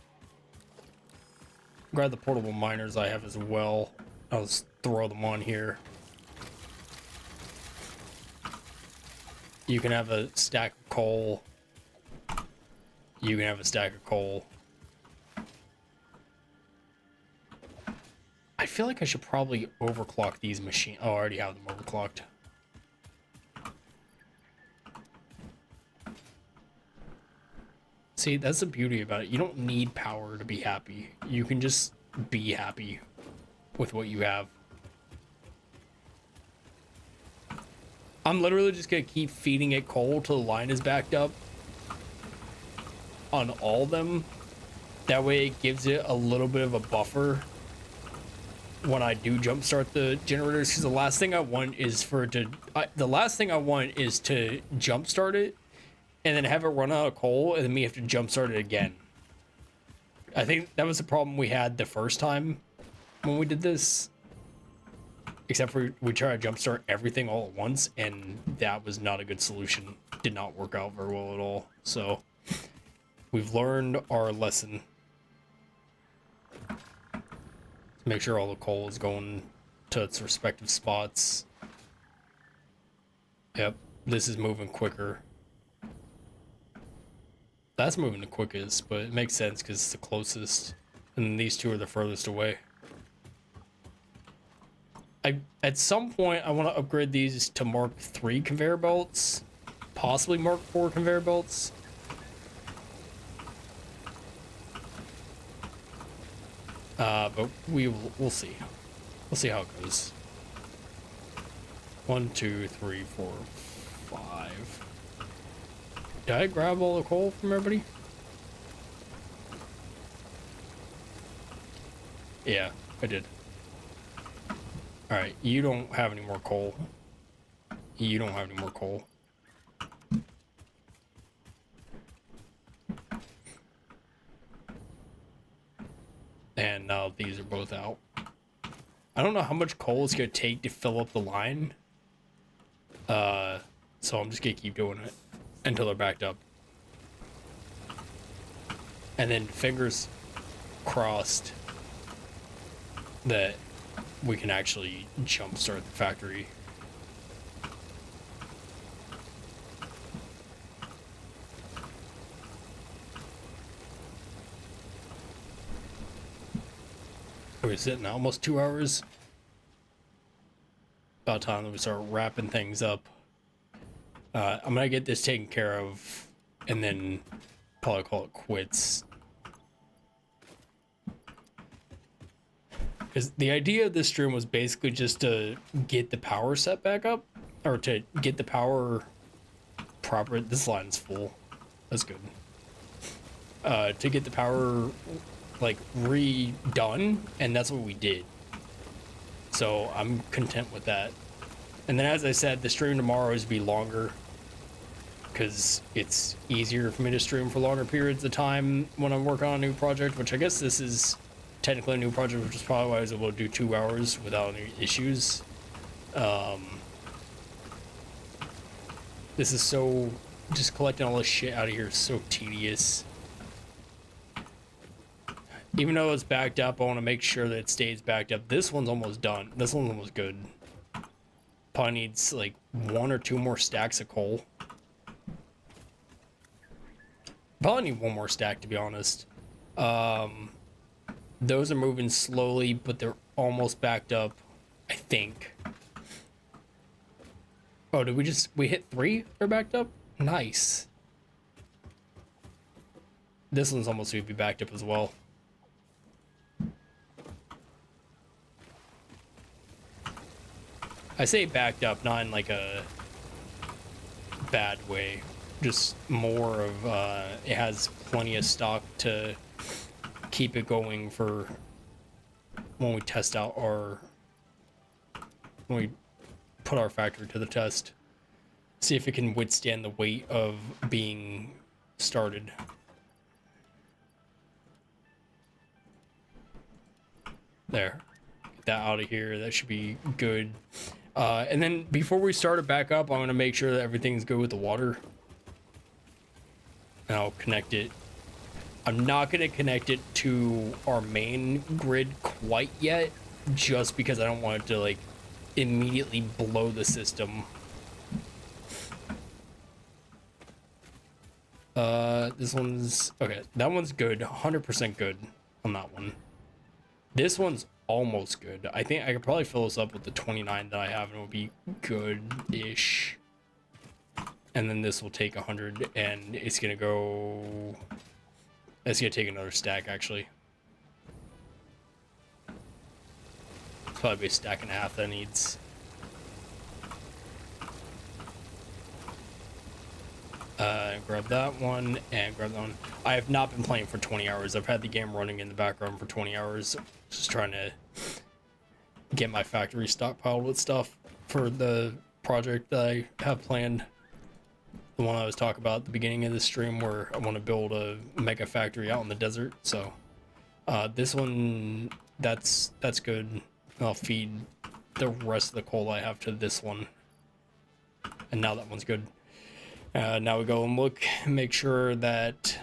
Grab the portable miners I have as well. I'll just throw them on here. You can have a stack of coal. You can have a stack of coal. I feel like I should probably overclock these machines. Oh, I already have them overclocked. See, that's the beauty about it. You don't need power to be happy. You can just be happy with what you have. I'm literally just gonna keep feeding it coal till the line is backed up on all of them. That way it gives it a little bit of a buffer when I do jumpstart the generators, because the last thing I want is to jumpstart it and then have it run out of coal and then me have to jumpstart it again. I think that was the problem we had the first time when we did this. Except for we tried to jumpstart everything all at once, and that was not a good solution. Did not work out very well at all. So we've learned our lesson. Make sure all the coal is going to its respective spots. Yep, this is moving quicker. That's moving the quickest, but it makes sense because it's the closest, and these two are the furthest away. At some point, I want to upgrade these to Mark III conveyor belts, possibly Mark IV conveyor belts. But we'll see. We'll see how it goes. 1, 2, 3, 4, 5. Did I grab all the coal from everybody? Yeah, I did. Alright, you don't have any more coal. You don't have any more coal. And now these are both out. I don't know how much coal it's gonna take to fill up the line. So I'm just gonna keep doing it until they're backed up. And then fingers crossed that we can actually jumpstart the factory. We're sitting at almost 2 hours. About time that we start wrapping things up. I'm gonna get this taken care of and then probably call it quits. Because the idea of this stream was basically just to get the power set back up, or to get the power proper. This line's full. That's good. To get the power like redone, and that's what we did. So I'm content with that. And then, as I said, the stream tomorrow is to be longer because it's easier for me to stream for longer periods of time when I'm working on a new project, which I guess this is technically a new project, which is probably why I was able to do 2 hours without any issues. This is so, just collecting all this shit out of here is so tedious. Even though it's backed up, I want to make sure that it stays backed up. This one's almost done. This one's almost good. Probably needs like 1 or 2 more stacks of coal. Probably need 1 more stack, to be honest. Those are moving slowly, but they're almost backed up, I think. Oh, did we hit 3? They're backed up? Nice. This one's almost going to be backed up as well. I say backed up, not in like a bad way. Just more of, it has plenty of stock to keep it going for when we test out our, when we put our factory to the test. See if it can withstand the weight of being started. There. Get that out of here. That should be good. And then before we start it back up, I'm going to make sure that everything's good with the water. And I'll connect it. I'm not going to connect it to our main grid quite yet, just because I don't want it to like immediately blow the system. This one's okay. That one's good. 100% good on that one. This one's almost good. I think I could probably fill this up with the 29 that I have, and it'll be good-ish. And then this will take 100, and it's gonna go. It's gonna take another stack, actually. It's probably a stack and a half that it needs. Grab that one and grab that one. I have not been playing for 20 hours. I've had the game running in the background for 20 hours. Just trying to get my factory stockpiled with stuff for the project that I have planned. The one I was talking about at the beginning of the stream, where I want to build a mega factory out in the desert. So this one, that's good. I'll feed the rest of the coal I have to this one. And now that one's good. Now we go and look, make sure that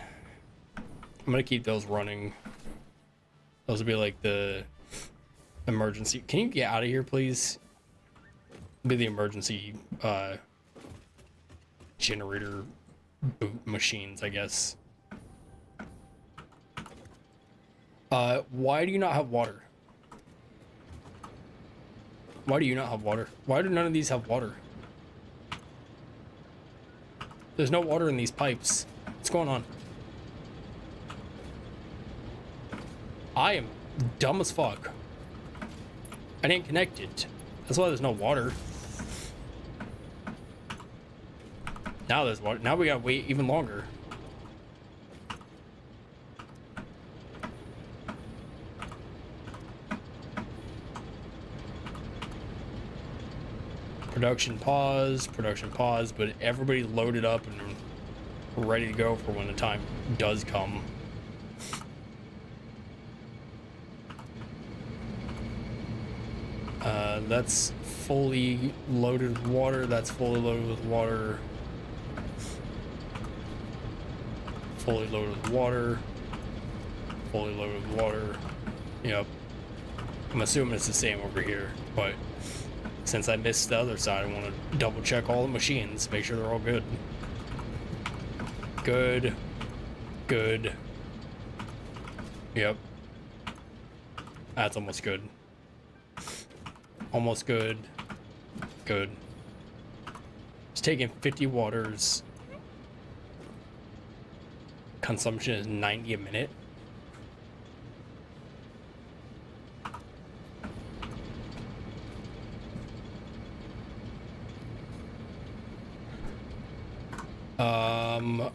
I'm gonna keep those running. Those will be like the Emergency. Can you get out of here, please? Be the emergency generator boot machines, I guess. Why do you not have water? Why do you not have water? Why do none of these have water? There's no water in these pipes. What's going on? I am dumb as fuck. I didn't connect it. That's why there's no water. Now there's water. Now we gotta wait even longer. Production pause, but everybody loaded up and ready to go for when the time does come. That's fully loaded with water. That's fully loaded with water. Fully loaded with water. Fully loaded with water. Yep. I'm assuming it's the same over here, but since I missed the other side, I want to double check all the machines, make sure they're all good. Good. Good. Yep. That's almost good. Almost good. Good. It's taking 50 waters. Consumption is 90 a minute.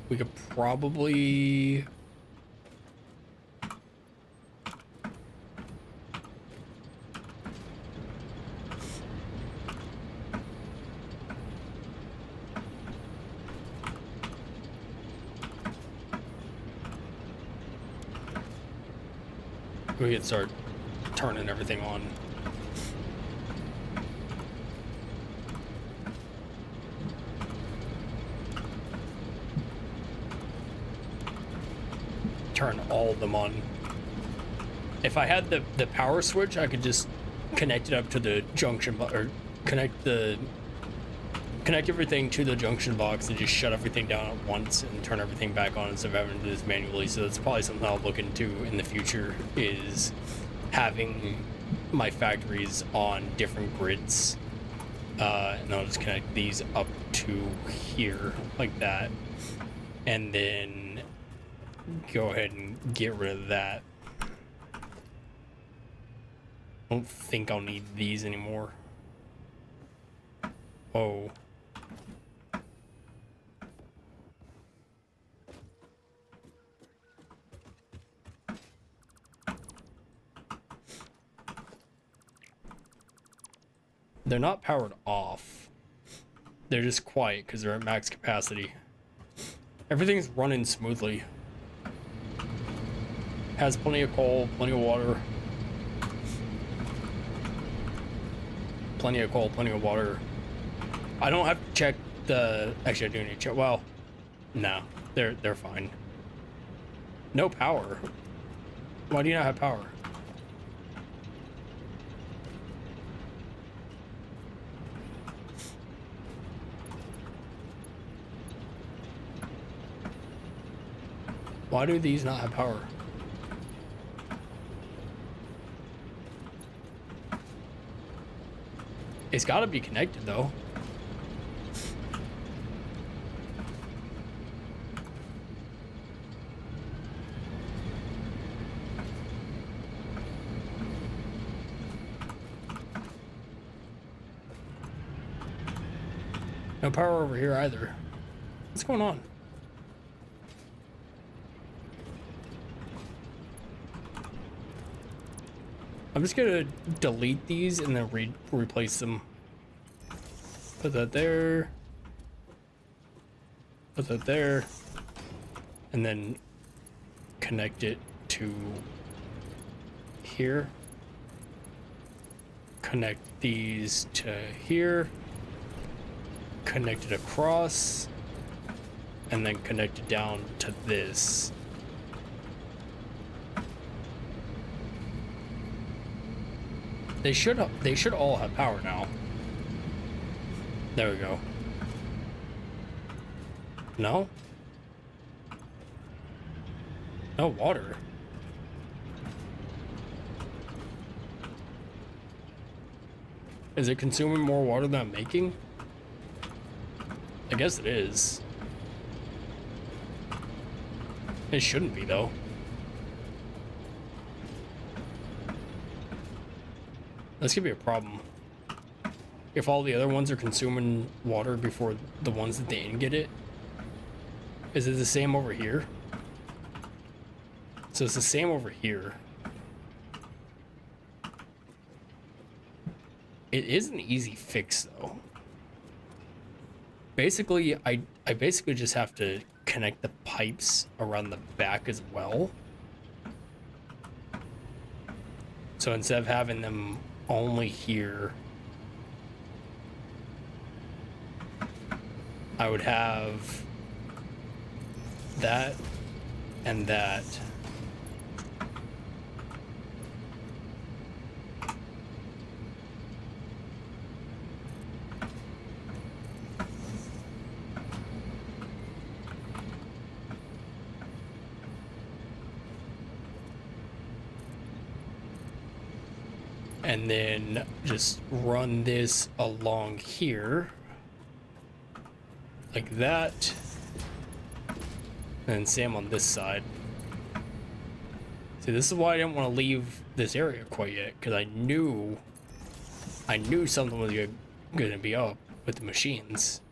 We could probably could start turning everything on. Turn all of them on. If I had the power switch, I could just connect it up to the junction or connect everything to the junction box and just shut everything down at once and turn everything back on instead of having to do this manually. So that's probably something I'll look into in the future, is having my factories on different grids. And I'll just connect these up to here like that, and then go ahead and get rid of that. I don't think I'll need these anymore. Oh. They're not powered off. They're just quiet because they're at max capacity. Everything's running smoothly. Has plenty of coal, plenty of water. Plenty of coal, plenty of water. I don't have to check the... Actually, I do need to check. Well, no. They're fine. No power. Why do you not have power? Why do these not have power? It's got to be connected, though. No power over here either. What's going on? I'm just gonna delete these and then replace them. Put that there. Put that there. And then connect it to here. Connect these to here. Connect it across. And then connect it down to this. They should all have power now. There we go. No? No water. Is it consuming more water than I'm making? I guess it is. It shouldn't be, though. That's gonna be a problem. If all the other ones are consuming water before the ones that they didn't get it. Is it the same over here? So it's the same over here. It is an easy fix, though. Basically, I basically just have to connect the pipes around the back as well. So instead of having them only here, I would have that and that. And then just run this along here like that, and same on this side. See, this is why I didn't want to leave this area quite yet, because I knew something was gonna be up with the machines.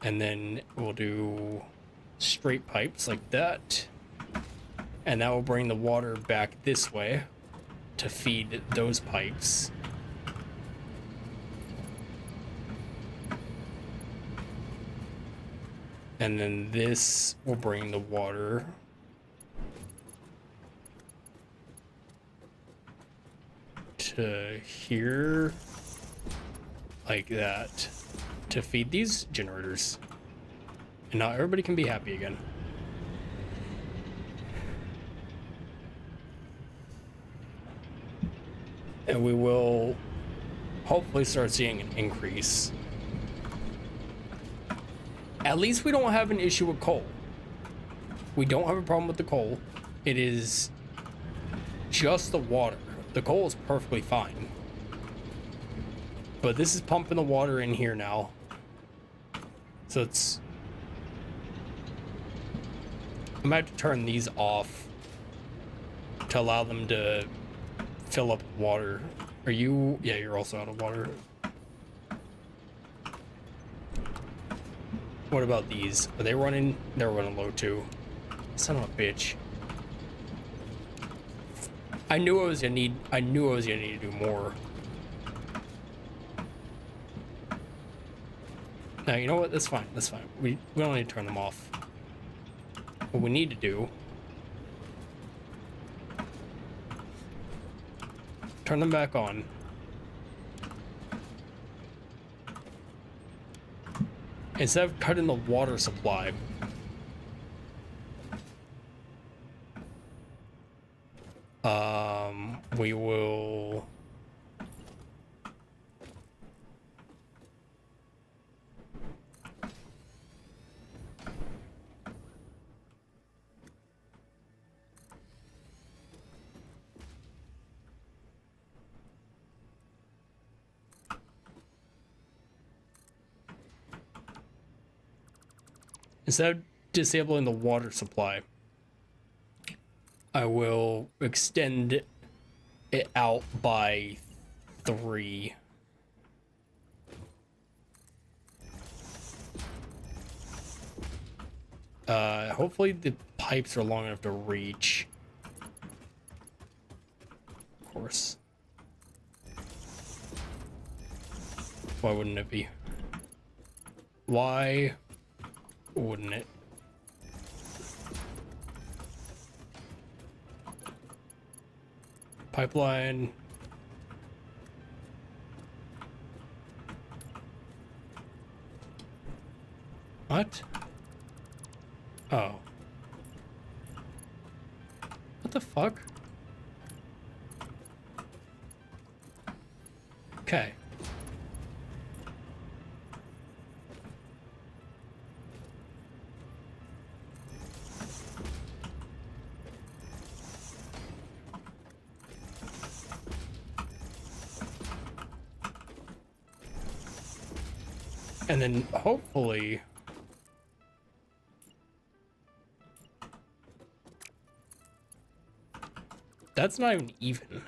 And then we'll do straight pipes like that, and that will bring the water back this way to feed those pipes. And then this will bring the water to here, like that, to feed these generators. And now everybody can be happy again. And we will hopefully start seeing an increase. At least we don't have an issue with coal. We don't have a problem with the coal. It is just the water. The coal is perfectly fine. But this is pumping the water in here now. So it's... I'm gonna have to turn these off to allow them to fill up water. Are you? Yeah, you're also out of water. What about these? Are they running? They're running low too. Son of a bitch. I knew I was gonna need to do more. Now, you know what? That's fine. That's fine. We don't need to turn them off. What we need to do, turn them back on. Instead of cutting the water supply, we will instead of disabling the water supply, I will extend it out by 3. Hopefully the pipes are long enough to reach. Of course. Why wouldn't it be? Why wouldn't it? Pipeline. What? Oh. What the fuck? Okay. And then hopefully that's not even.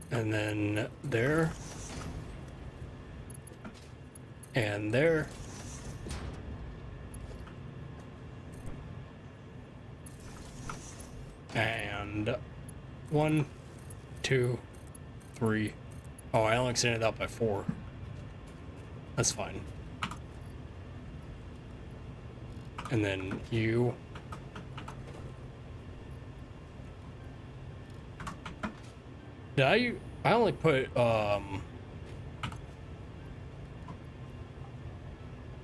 And then there. And there. And 1, 2, 3. Oh, I only extended out by 4. That's fine. And then you. Did I only put I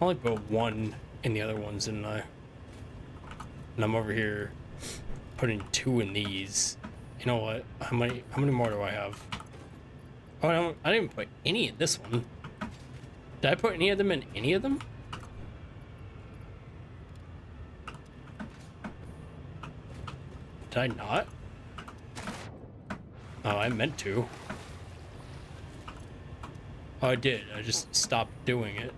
only put 1 in the other ones, didn't I? And I'm over here putting 2 in these. You know what? How many more do I have? Oh, I didn't put any in this one. Did I put any of them in any of them? Did I not? Oh, I meant to. Oh, I did. I just stopped doing it.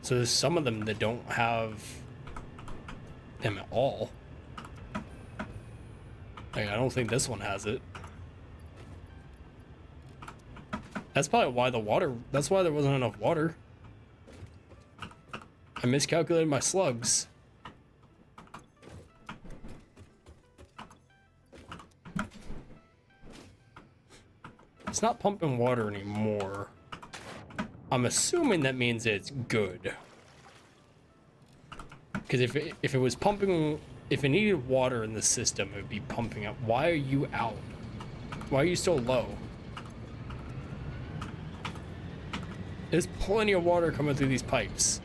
So there's some of them that don't have them at all. Like, I don't think this one has it. That's probably why that's why there wasn't enough water. I miscalculated my slugs. It's not pumping water anymore. I'm assuming that means it's good. Because if it was pumping, if it needed water in the system, it would be pumping up. Why are you out? Why are you so low? There's plenty of water coming through these pipes.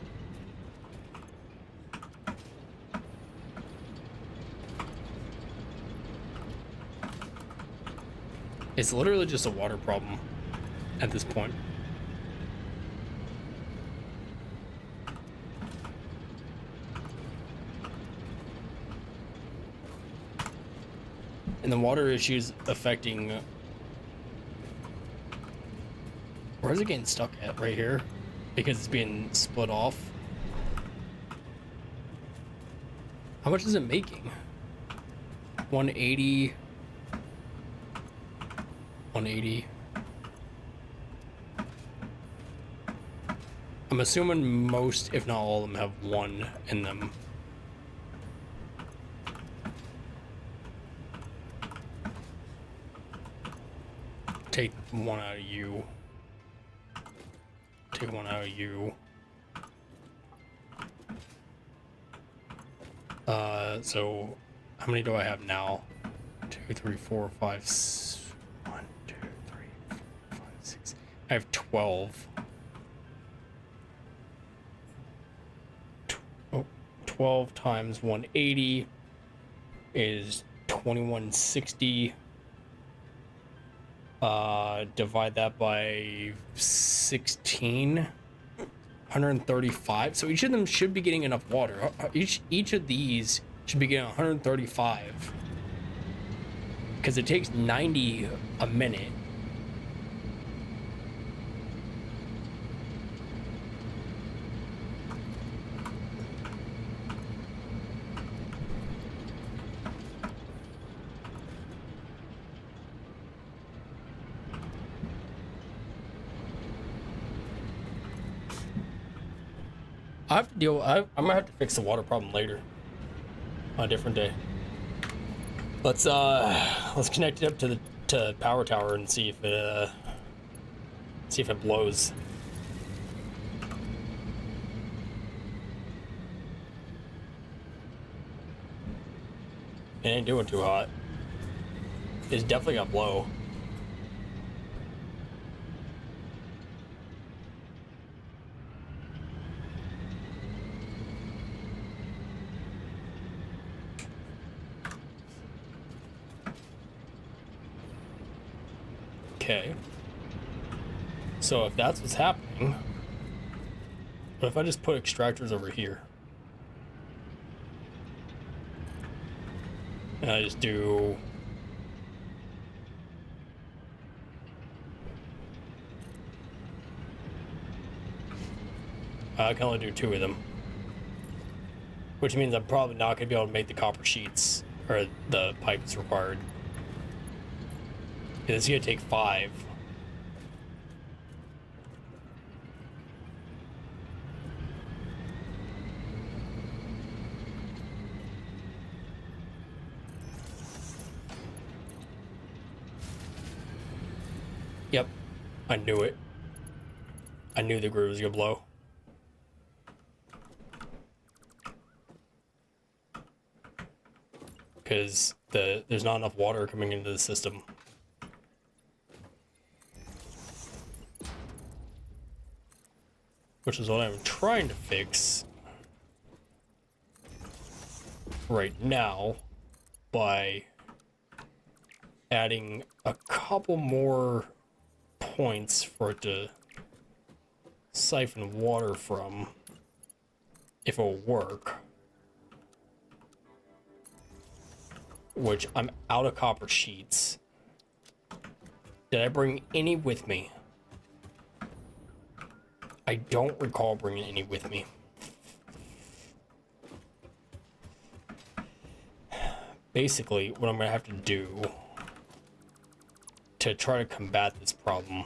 It's literally just a water problem at this point. And the water issues affecting... Where is it getting stuck at? Right here? Because it's being split off. How much is it making? 180... 180. I'm assuming most, if not all of them, have 1 in them. Take 1 out of you. Take 1 out of you. So how many do I have now? 2, 3, 4, 5, 1, 2, 3, 4, 5, 6. I have 12. 12 times 180 is 2160. Divide that by 16. 135. So each of them should be getting enough water. Each of these should be getting 135. Because it takes 90 a minute. I have to deal. I'm gonna have to fix the water problem later, on a different day. Let's connect it up to the power tower and see if it blows. It ain't doing too hot. It's definitely up low. Okay. So if that's what's happening, what if I just put extractors over here? And I just do... I can only do 2 of them. Which means I'm probably not going to be able to make the copper sheets, or the pipes required. It's going to take 5. Yep, I knew it. I knew the groove was going to blow. Because there's not enough water coming into the system. Which is what I'm trying to fix right now by adding a couple more points for it to siphon water from, if it'll work. Which I'm out of copper sheets. Did I bring any with me? I don't recall bringing any with me. Basically, what I'm gonna have to do to try to combat this problem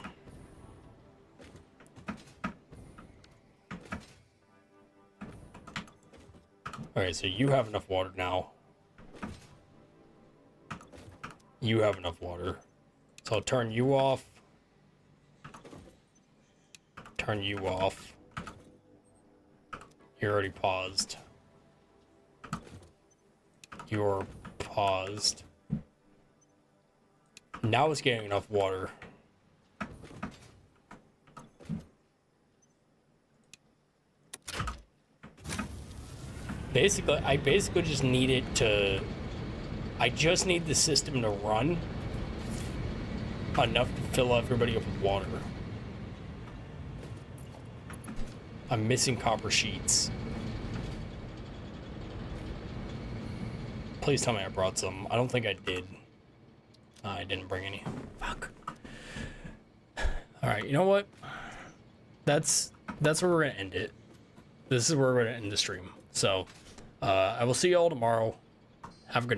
Alright, so you have enough water now. You have enough water. So I'll turn you off. Turn you off. You're already paused. You're paused. Now it's getting enough water. Basically, I just need it to... I just need the system to run enough to fill everybody up with water. I'm missing copper sheets. Please tell me I brought some. I don't think I did. I didn't bring any. Fuck. Alright, you know what? That's where we're gonna end it. This is where we're gonna end the stream. So, I will see you all tomorrow. Have a good